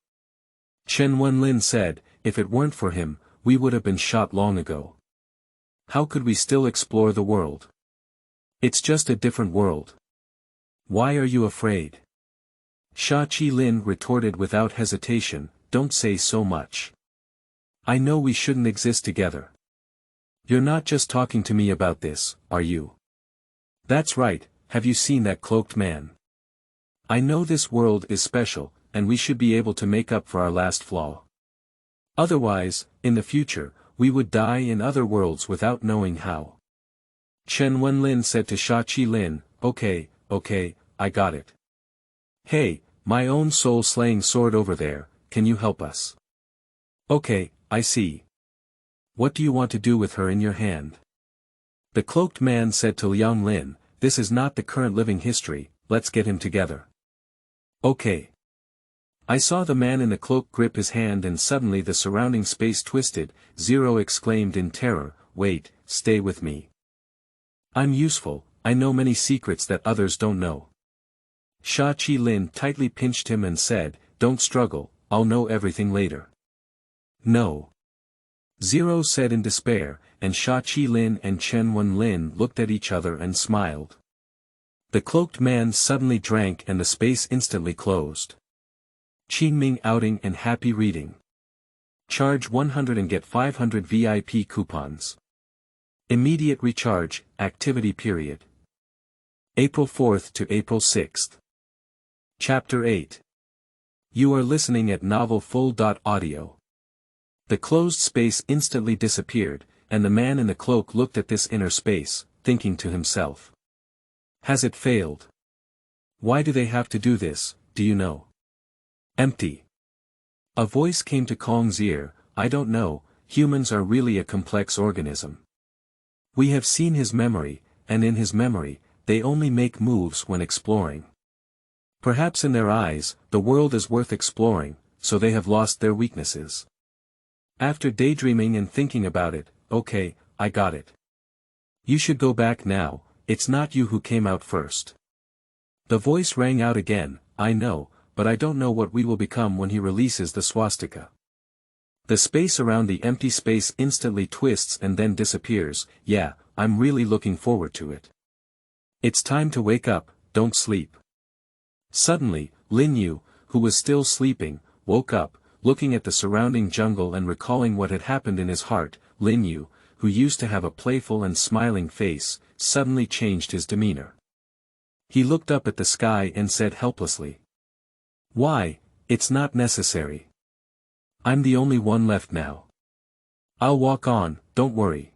Chen Wenlin said, if it weren't for him, we would have been shot long ago. How could we still explore the world? It's just a different world. Why are you afraid? Sha Qilin retorted without hesitation, don't say so much. I know we shouldn't exist together. You're not just talking to me about this, are you? That's right, have you seen that cloaked man? I know this world is special, and we should be able to make up for our last flaw. Otherwise, in the future, we would die in other worlds without knowing how. Chen Wenlin said to Sha Qilin, okay, I got it. Hey, my own soul-slaying sword over there, can you help us? Okay, I see. What do you want to do with her in your hand? The cloaked man said to Liang Lin, this is not the current living history, let's get him together. Okay. I saw the man in the cloak grip his hand and suddenly the surrounding space twisted. Zero exclaimed in terror, wait, stay with me. I'm useful, I know many secrets that others don't know. Sha Qilin tightly pinched him and said, don't struggle, I'll know everything later. No. Zero said in despair, and Sha Qilin and Chen Wenlin looked at each other and smiled. The cloaked man suddenly drank and the space instantly closed. Qingming outing and happy reading. Charge 100 and get 500 VIP coupons. Immediate recharge, activity period. April 4th to April 6th. Chapter 8. You are listening at novelfull.audio. The closed space instantly disappeared, and the man in the cloak looked at this inner space, thinking to himself. Has it failed? Why do they have to do this, do you know? Empty. A voice came to Kong's ear, I don't know, humans are really a complex organism. We have seen his memory, and in his memory, they only make moves when exploring. Perhaps in their eyes, the world is worth exploring, so they have lost their weaknesses. After daydreaming and thinking about it, okay, I got it. You should go back now, it's not you who came out first. The voice rang out again, I know, but I don't know what we will become when he releases the swastika. The space around the empty space instantly twists and then disappears. Yeah, I'm really looking forward to it. It's time to wake up, don't sleep. Suddenly, Lin Yu, who was still sleeping, woke up, looking at the surrounding jungle and recalling what had happened in his heart. Lin Yu, who used to have a playful and smiling face, suddenly changed his demeanor. He looked up at the sky and said helplessly. Why, it's not necessary. I'm the only one left now. I'll walk on, don't worry.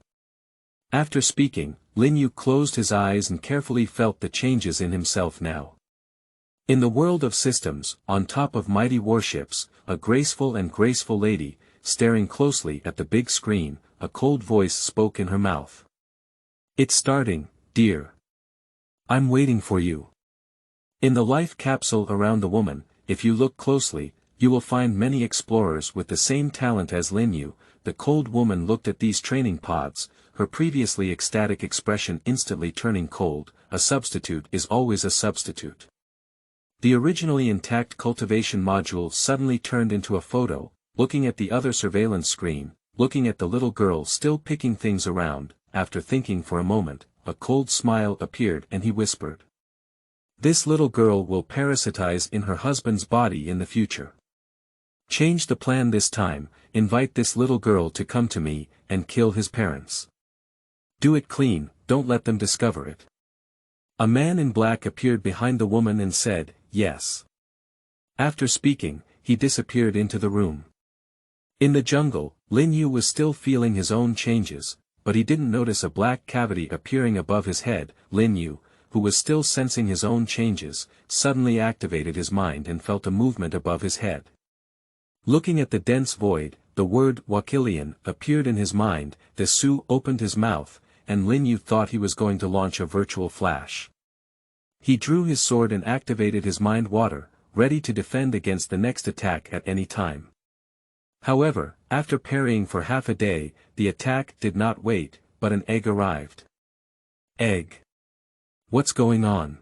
After speaking, Lin Yu closed his eyes and carefully felt the changes in himself now. In the world of systems, on top of mighty warships, a graceful lady, staring closely at the big screen, a cold voice spoke in her mouth. It's starting, dear. I'm waiting for you. In the life capsule around the woman, if you look closely, you will find many explorers with the same talent as Lin Yu. The cold woman looked at these training pods, her previously ecstatic expression instantly turning cold. A substitute is always a substitute. The originally intact cultivation module suddenly turned into a photo, looking at the other surveillance screen, looking at the little girl still picking things around. After thinking for a moment, a cold smile appeared and he whispered. This little girl will parasitize in her husband's body in the future. Change the plan this time, invite this little girl to come to me, and kill his parents. Do it clean, don't let them discover it. A man in black appeared behind the woman and said, yes. After speaking, he disappeared into the room. In the jungle, Lin Yu was still feeling his own changes, but he didn't notice a black cavity appearing above his head. Lin Yu, who was still sensing his own changes, suddenly activated his mind and felt a movement above his head. Looking at the dense void, the word Wakilian appeared in his mind. The Su opened his mouth, and Lin Yu thought he was going to launch a virtual flash. He drew his sword and activated his mind water, ready to defend against the next attack at any time. However, after parrying for half a day, the attack did not wait, but an egg arrived. Egg. What's going on?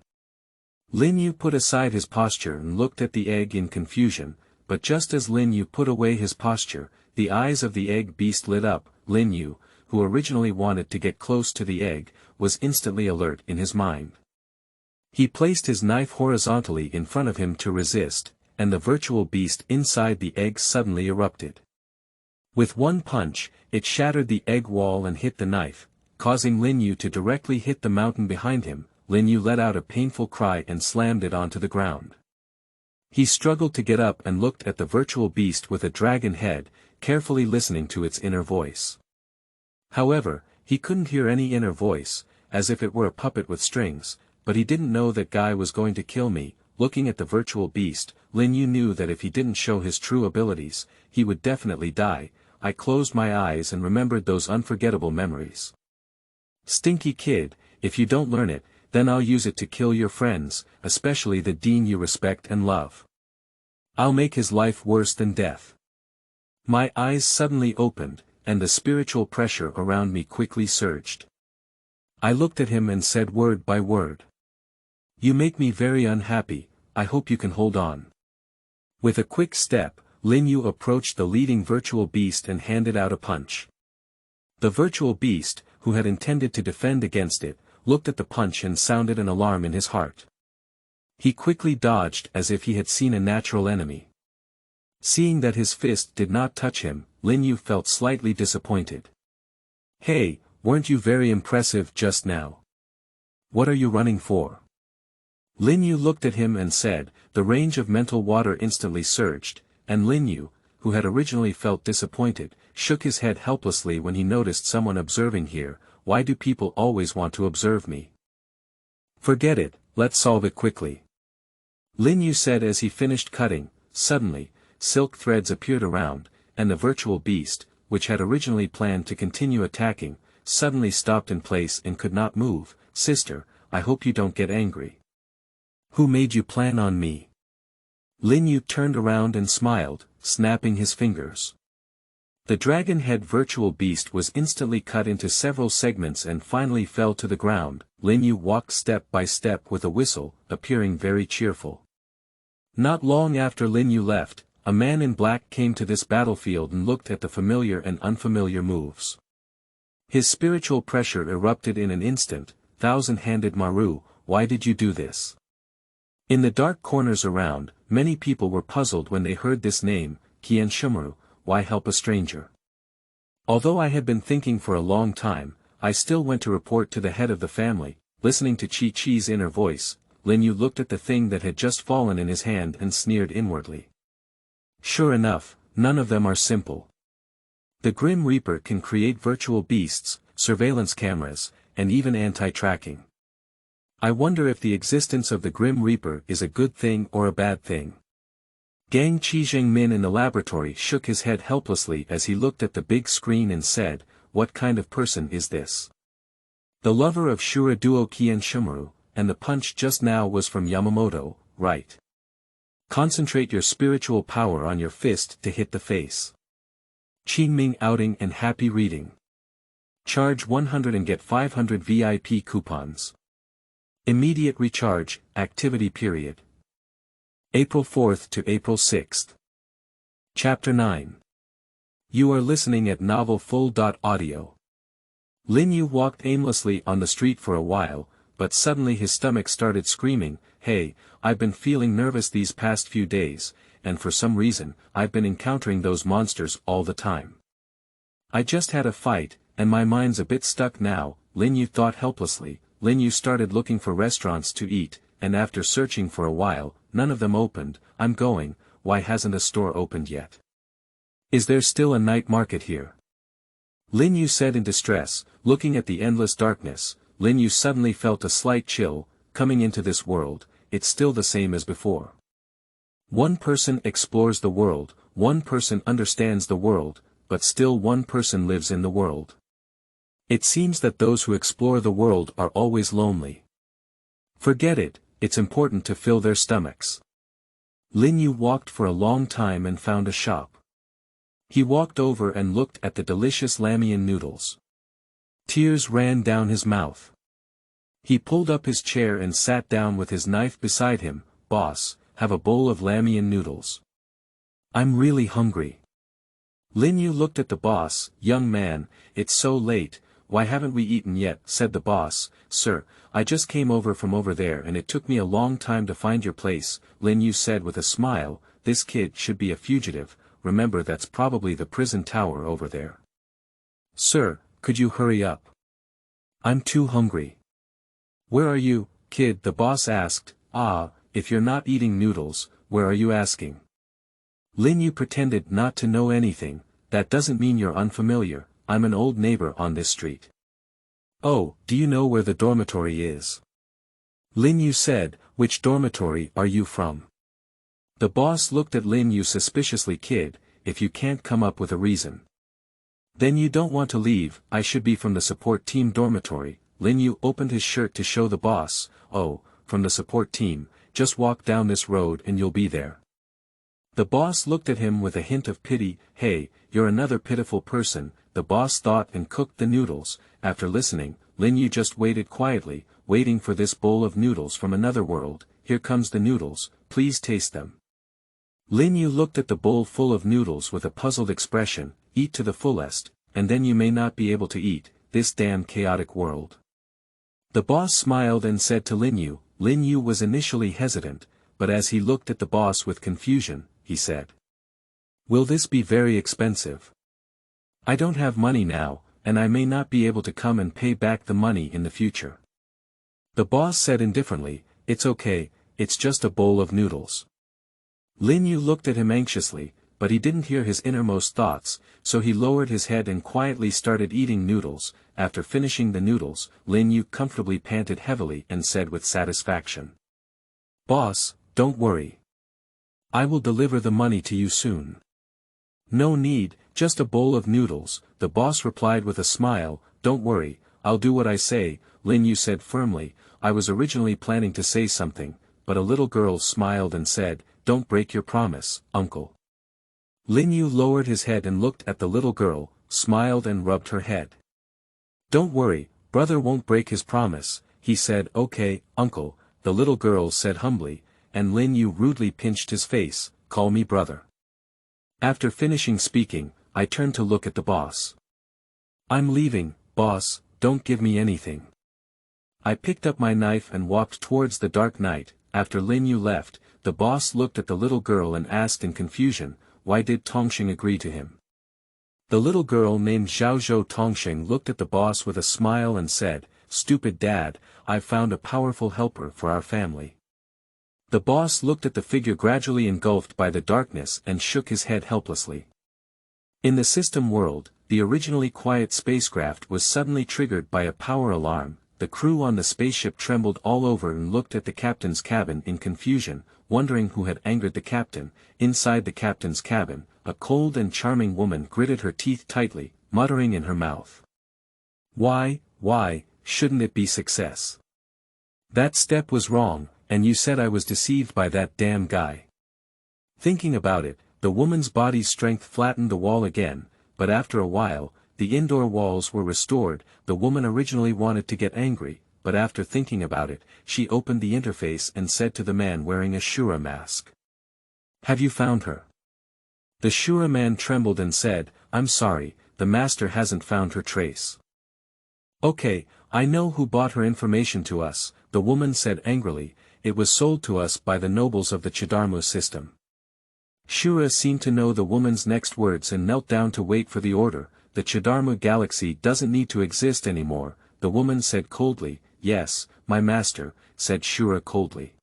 Lin Yu put aside his posture and looked at the egg in confusion, but just as Lin Yu put away his posture, the eyes of the egg beast lit up. Lin Yu, who originally wanted to get close to the egg, was instantly alert in his mind. He placed his knife horizontally in front of him to resist, and the virtual beast inside the egg suddenly erupted. With one punch, it shattered the egg wall and hit the knife, causing Lin Yu to directly hit the mountain behind him. Lin Yu let out a painful cry and slammed it onto the ground. He struggled to get up and looked at the virtual beast with a dragon head, carefully listening to its inner voice. However, he couldn't hear any inner voice, as if it were a puppet with strings, but he didn't know that guy was going to kill me. Looking at the virtual beast, Lin Yu knew that if he didn't show his true abilities, he would definitely die. I closed my eyes and remembered those unforgettable memories. Stinky kid, if you don't learn it, then I'll use it to kill your friends, especially the dean you respect and love. I'll make his life worse than death. My eyes suddenly opened, and the spiritual pressure around me quickly surged. I looked at him and said word by word. You make me very unhappy, I hope you can hold on. With a quick step, Lin Yu approached the leading virtual beast and handed out a punch. The virtual beast, who had intended to defend against it, looked at the punch and sounded an alarm in his heart. He quickly dodged as if he had seen a natural enemy. Seeing that his fist did not touch him, Lin Yu felt slightly disappointed. Hey, weren't you very impressive just now? What are you running for? Lin Yu looked at him and said. The range of mental water instantly surged, and Lin Yu, who had originally felt disappointed, shook his head helplessly when he noticed someone observing here. Why do people always want to observe me? Forget it, let's solve it quickly. Lin Yu said as he finished cutting. Suddenly, silk threads appeared around, and the virtual beast, which had originally planned to continue attacking, suddenly stopped in place and could not move. Sister, I hope you don't get angry. Who made you plan on me? Lin Yu turned around and smiled, snapping his fingers. The dragon-head virtual beast was instantly cut into several segments and finally fell to the ground. Lin Yu walked step by step with a whistle, appearing very cheerful. Not long after Lin Yu left, a man in black came to this battlefield and looked at the familiar and unfamiliar moves. His spiritual pressure erupted in an instant. Thousand-handed Maru, why did you do this? In the dark corners around, many people were puzzled when they heard this name. Qian Shumaru, why help a stranger? Although I had been thinking for a long time, I still went to report to the head of the family. Listening to Chi-Chi's inner voice, Lin Yu looked at the thing that had just fallen in his hand and sneered inwardly. Sure enough, none of them are simple. The Grim Reaper can create virtual beasts, surveillance cameras, and even anti-tracking. I wonder if the existence of the Grim Reaper is a good thing or a bad thing. Gang Qizhengmin in the laboratory shook his head helplessly as he looked at the big screen and said, what kind of person is this? The lover of Shuraduo Kien Shumaru, and the punch just now was from Yamamoto, right? Concentrate your spiritual power on your fist to hit the face. Qingming outing and happy reading. Charge 100 and get 500 VIP coupons. Immediate recharge, activity period. April 4th to April 6th. Chapter 9. You are listening at Novel Full.audio. Lin Yu walked aimlessly on the street for a while, but suddenly his stomach started screaming, "Hey, I've been feeling nervous these past few days, and for some reason, I've been encountering those monsters all the time. I just had a fight, and my mind's a bit stuck now," Lin Yu thought helplessly. Lin Yu started looking for restaurants to eat, and after searching for a while, none of them opened. "I'm going, why hasn't a store opened yet? Is there still a night market here?" Lin Yu said in distress, looking at the endless darkness. Lin Yu suddenly felt a slight chill. Coming into this world, it's still the same as before. One person explores the world, one person understands the world, but still one person lives in the world. It seems that those who explore the world are always lonely. Forget it, it's important to fill their stomachs. Lin Yu walked for a long time and found a shop. He walked over and looked at the delicious ramen noodles. Tears ran down his mouth. He pulled up his chair and sat down with his knife beside him. "Boss, have a bowl of ramen noodles. I'm really hungry." Lin Yu looked at the boss. "Young man, it's so late, why haven't we eaten yet?" said the boss. "Sir, I just came over from over there and it took me a long time to find your place," Lin Yu said with a smile. "This kid should be a fugitive, remember that's probably the prison tower over there." "Sir, could you hurry up? I'm too hungry." "Where are you, kid?" the boss asked. "Ah, if you're not eating noodles, where are you asking?" Lin Yu pretended not to know anything. "That doesn't mean you're unfamiliar, I'm an old neighbor on this street." "Oh, do you know where the dormitory is?" Lin Yu said. "Which dormitory are you from?" The boss looked at Lin Yu suspiciously. "Kid, if you can't come up with a reason, then you don't want to leave." "I should be from the support team dormitory." Lin Yu opened his shirt to show the boss. "Oh, from the support team, just walk down this road and you'll be there." The boss looked at him with a hint of pity. "Hey, you're another pitiful person," the boss thought and cooked the noodles. After listening, Lin Yu just waited quietly, waiting for this bowl of noodles from another world. "Here comes the noodles, please taste them." Lin Yu looked at the bowl full of noodles with a puzzled expression. "Eat to the fullest, and then you may not be able to eat, this damn chaotic world." The boss smiled and said to Lin Yu. Lin Yu was initially hesitant, but as he looked at the boss with confusion, he said, "Will this be very expensive? I don't have money now, and I may not be able to come and pay back the money in the future." The boss said indifferently, "It's okay, it's just a bowl of noodles." Lin Yu looked at him anxiously, but he didn't hear his innermost thoughts, so he lowered his head and quietly started eating noodles. After finishing the noodles, Lin Yu comfortably panted heavily and said with satisfaction, "Boss, don't worry. I will deliver the money to you soon." "No need, just a bowl of noodles," the boss replied with a smile. "Don't worry, I'll do what I say," Lin Yu said firmly. "I was originally planning to say something, but a little girl smiled and said, 'Don't break your promise, uncle.'" Lin Yu lowered his head and looked at the little girl, smiled and rubbed her head. "Don't worry, brother won't break his promise," he said. "Okay, uncle," the little girl said humbly, and Lin Yu rudely pinched his face. "Call me brother." After finishing speaking, I turned to look at the boss. "I'm leaving, boss, don't give me anything." I picked up my knife and walked towards the dark night. After Lin Yu left, the boss looked at the little girl and asked in confusion, "Why did Tongxing agree to him?" The little girl named Xiaozhou Tongxing looked at the boss with a smile and said, "Stupid dad, I've found a powerful helper for our family." The boss looked at the figure gradually engulfed by the darkness and shook his head helplessly. In the system world, the originally quiet spacecraft was suddenly triggered by a power alarm. The crew on the spaceship trembled all over and looked at the captain's cabin in confusion, wondering who had angered the captain. Inside the captain's cabin, a cold and charming woman gritted her teeth tightly, muttering in her mouth, Why, shouldn't it be success? That step was wrong, and you said I was deceived by that damn guy. Thinking about it, the woman's body's strength flattened the wall again, but after a while, the indoor walls were restored. The woman originally wanted to get angry, but after thinking about it, she opened the interface and said to the man wearing a Shura mask. Have you found her? The Shura man trembled and said, I'm sorry, the master hasn't found her trace. Okay, I know who bought her information to us, the woman said angrily, it was sold to us by the nobles of the Chidarmu system. Shura seemed to know the woman's next words and knelt down to wait for the order. The Chidarmu galaxy doesn't need to exist anymore, the woman said coldly. Yes, my master, said Shura coldly.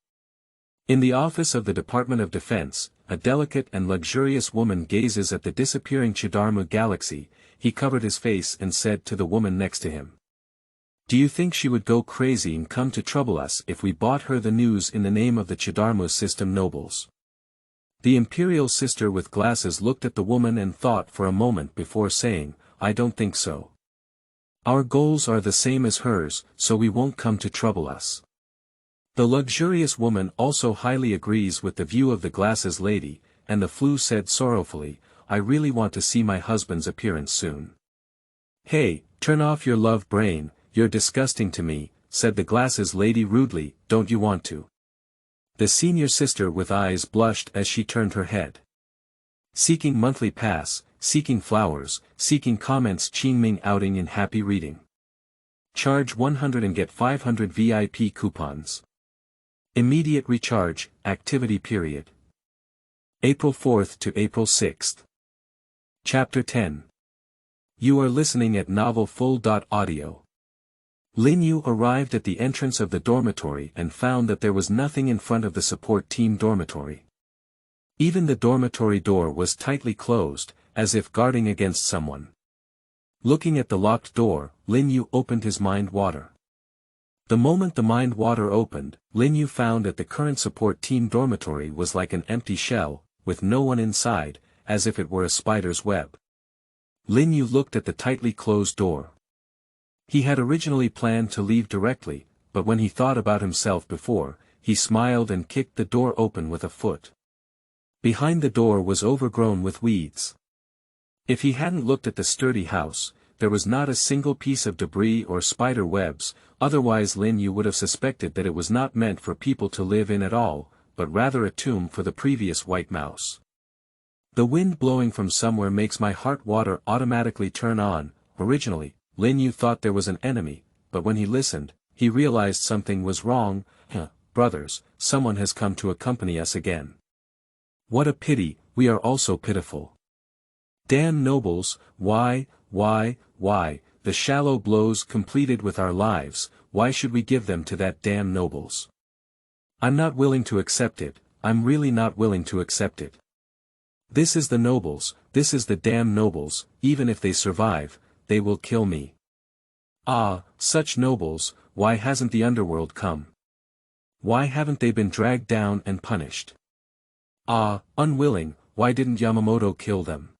In the office of the Department of Defense, a delicate and luxurious woman gazes at the disappearing Chidarmu galaxy. He covered his face and said to the woman next to him. Do you think she would go crazy and come to trouble us if we bought her the news in the name of the Chidarmu system nobles? The imperial sister with glasses looked at the woman and thought for a moment before saying, I don't think so. Our goals are the same as hers, so we won't come to trouble us. The luxurious woman also highly agrees with the view of the glasses lady, and the flu said sorrowfully, I really want to see my husband's appearance soon. Hey, turn off your love brain, you're disgusting to me, said the glasses lady rudely, don't you want to? The senior sister with eyes blushed as she turned her head. Seeking monthly pass, seeking flowers, seeking comments Qingming outing in happy reading. Charge 100 and get 500 VIP coupons. Immediate recharge, activity period. April 4th to April 6th. Chapter 10. You are listening at novelfull.audio. Lin Yu arrived at the entrance of the dormitory and found that there was nothing in front of the support team dormitory. Even the dormitory door was tightly closed, as if guarding against someone. Looking at the locked door, Lin Yu opened his mind water. The moment the mind water opened, Lin Yu found that the current support team dormitory was like an empty shell, with no one inside, as if it were a spider's web. Lin Yu looked at the tightly closed door. He had originally planned to leave directly, but when he thought about himself before, he smiled and kicked the door open with a foot. Behind the door was overgrown with weeds. If he hadn't looked at the sturdy house, there was not a single piece of debris or spider webs, otherwise Lin Yu would have suspected that it was not meant for people to live in at all, but rather a tomb for the previous white mouse. The wind blowing from somewhere makes my heart water automatically turn on. Originally, Lin Yu thought there was an enemy, but when he listened, he realized something was wrong. Brothers, someone has come to accompany us again. What a pity, we are also pitiful. Damn nobles, why, the shallow blows completed with our lives, why should we give them to that damn nobles? I'm not willing to accept it, I'm really not willing to accept it. This is the nobles, this is the damn nobles, even if they survive, they will kill me. Ah, such nobles, why hasn't the underworld come? Why haven't they been dragged down and punished? Ah, unwilling, why didn't Yamamoto kill them?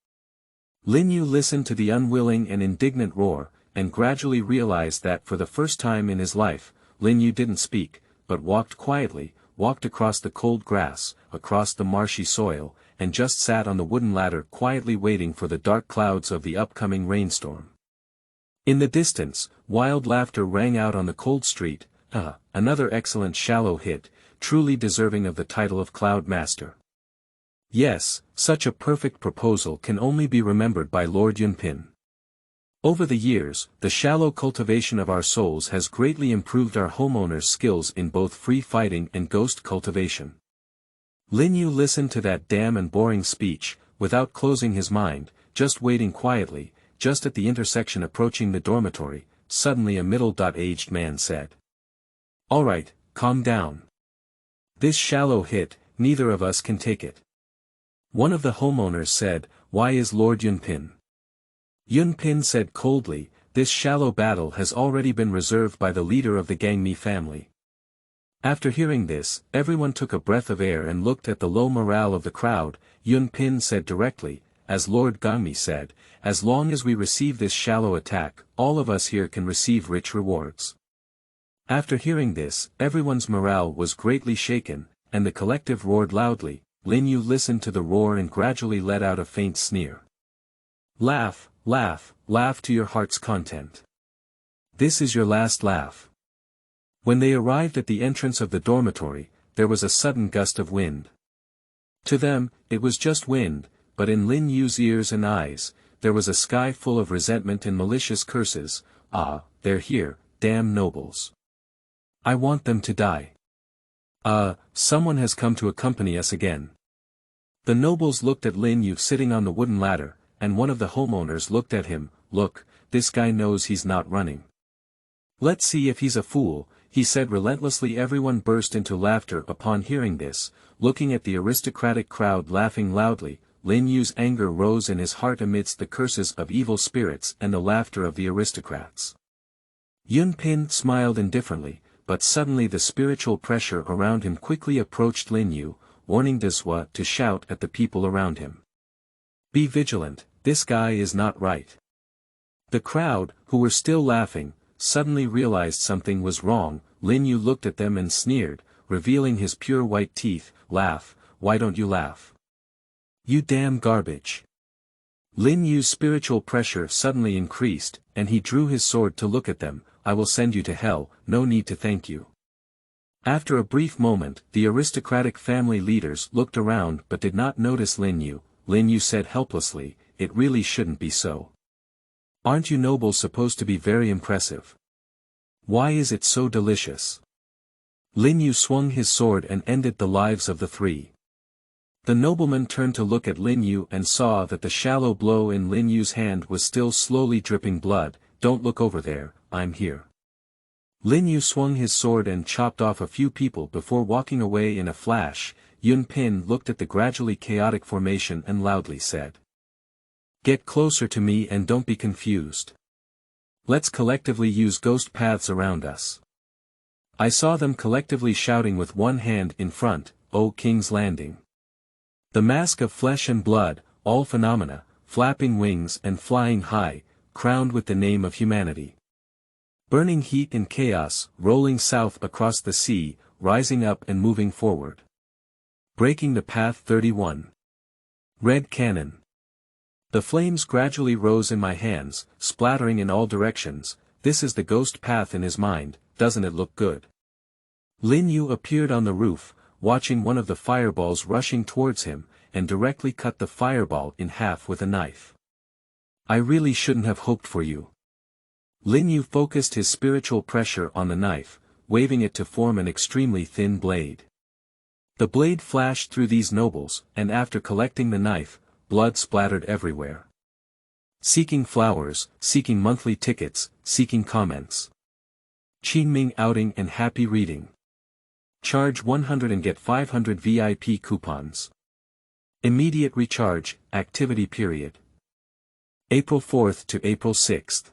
Lin Yu listened to the unwilling and indignant roar, and gradually realized that for the first time in his life, Lin Yu didn't speak, but walked quietly, walked across the cold grass, across the marshy soil, and just sat on the wooden ladder quietly waiting for the dark clouds of the upcoming rainstorm. In the distance, wild laughter rang out on the cold street. Another excellent shallow hit, truly deserving of the title of Cloud Master. Yes, such a perfect proposal can only be remembered by Lord Yunpin. Over the years, the shallow cultivation of our souls has greatly improved our homeowners' skills in both free fighting and ghost cultivation. Lin Yu listened to that damn and boring speech, without closing his mind, just waiting quietly, just at the intersection approaching the dormitory. Suddenly a middle-aged man said. All right, calm down. This shallow hit, neither of us can take it. One of the homeowners said, why is Lord Yunpin? Yunpin said coldly, this shallow battle has already been reserved by the leader of the Gangmi family. After hearing this, everyone took a breath of air and looked at the low morale of the crowd. Yunpin said directly, as Lord Gangmi said, as long as we receive this shallow attack, all of us here can receive rich rewards. After hearing this, everyone's morale was greatly shaken, and the collective roared loudly. Lin Yu listened to the roar and gradually let out a faint sneer. Laugh, laugh, laugh to your heart's content. This is your last laugh. When they arrived at the entrance of the dormitory, there was a sudden gust of wind. To them, it was just wind, but in Lin Yu's ears and eyes, there was a sky full of resentment and malicious curses. Ah, they're here, damn nobles. I want them to die. Someone has come to accompany us again. The nobles looked at Lin Yu sitting on the wooden ladder, and one of the homeowners looked at him. Look, this guy knows he's not running. Let's see if he's a fool, he said relentlessly. Everyone burst into laughter upon hearing this, looking at the aristocratic crowd laughing loudly. Lin Yu's anger rose in his heart amidst the curses of evil spirits and the laughter of the aristocrats. Yun Pin smiled indifferently, but suddenly the spiritual pressure around him quickly approached Lin Yu, warning Deswa to shout at the people around him. Be vigilant, this guy is not right. The crowd, who were still laughing, suddenly realized something was wrong. Lin Yu looked at them and sneered, revealing his pure white teeth. Laugh, why don't you laugh? You damn garbage. Lin Yu's spiritual pressure suddenly increased, and he drew his sword to look at them. I will send you to hell, no need to thank you. After a brief moment, the aristocratic family leaders looked around but did not notice Lin Yu. Lin Yu said helplessly, it really shouldn't be so. Aren't you nobles supposed to be very impressive? Why is it so delicious? Lin Yu swung his sword and ended the lives of the three. The nobleman turned to look at Lin Yu and saw that the shallow blow in Lin Yu's hand was still slowly dripping blood. Don't look over there, I'm here. Lin Yu swung his sword and chopped off a few people before walking away in a flash. Yun Pin looked at the gradually chaotic formation and loudly said. Get closer to me and don't be confused. Let's collectively use ghost paths around us. I saw them collectively shouting with one hand in front, O King's Landing. The mask of flesh and blood, all phenomena, flapping wings and flying high, crowned with the name of humanity. Burning heat and chaos, rolling south across the sea, rising up and moving forward. Breaking the path 31. Red cannon. The flames gradually rose in my hands, splattering in all directions. This is the ghost path in his mind, doesn't it look good? Lin Yu appeared on the roof, watching one of the fireballs rushing towards him, and directly cut the fireball in half with a knife. I really shouldn't have hoped for you. Lin Yu focused his spiritual pressure on the knife, waving it to form an extremely thin blade. The blade flashed through these nobles, and after collecting the knife, blood splattered everywhere. Seeking flowers, seeking monthly tickets, seeking comments. Qingming outing and happy reading. Charge 100 and get 500 VIP coupons. Immediate recharge, activity period. April 4th to April 6th.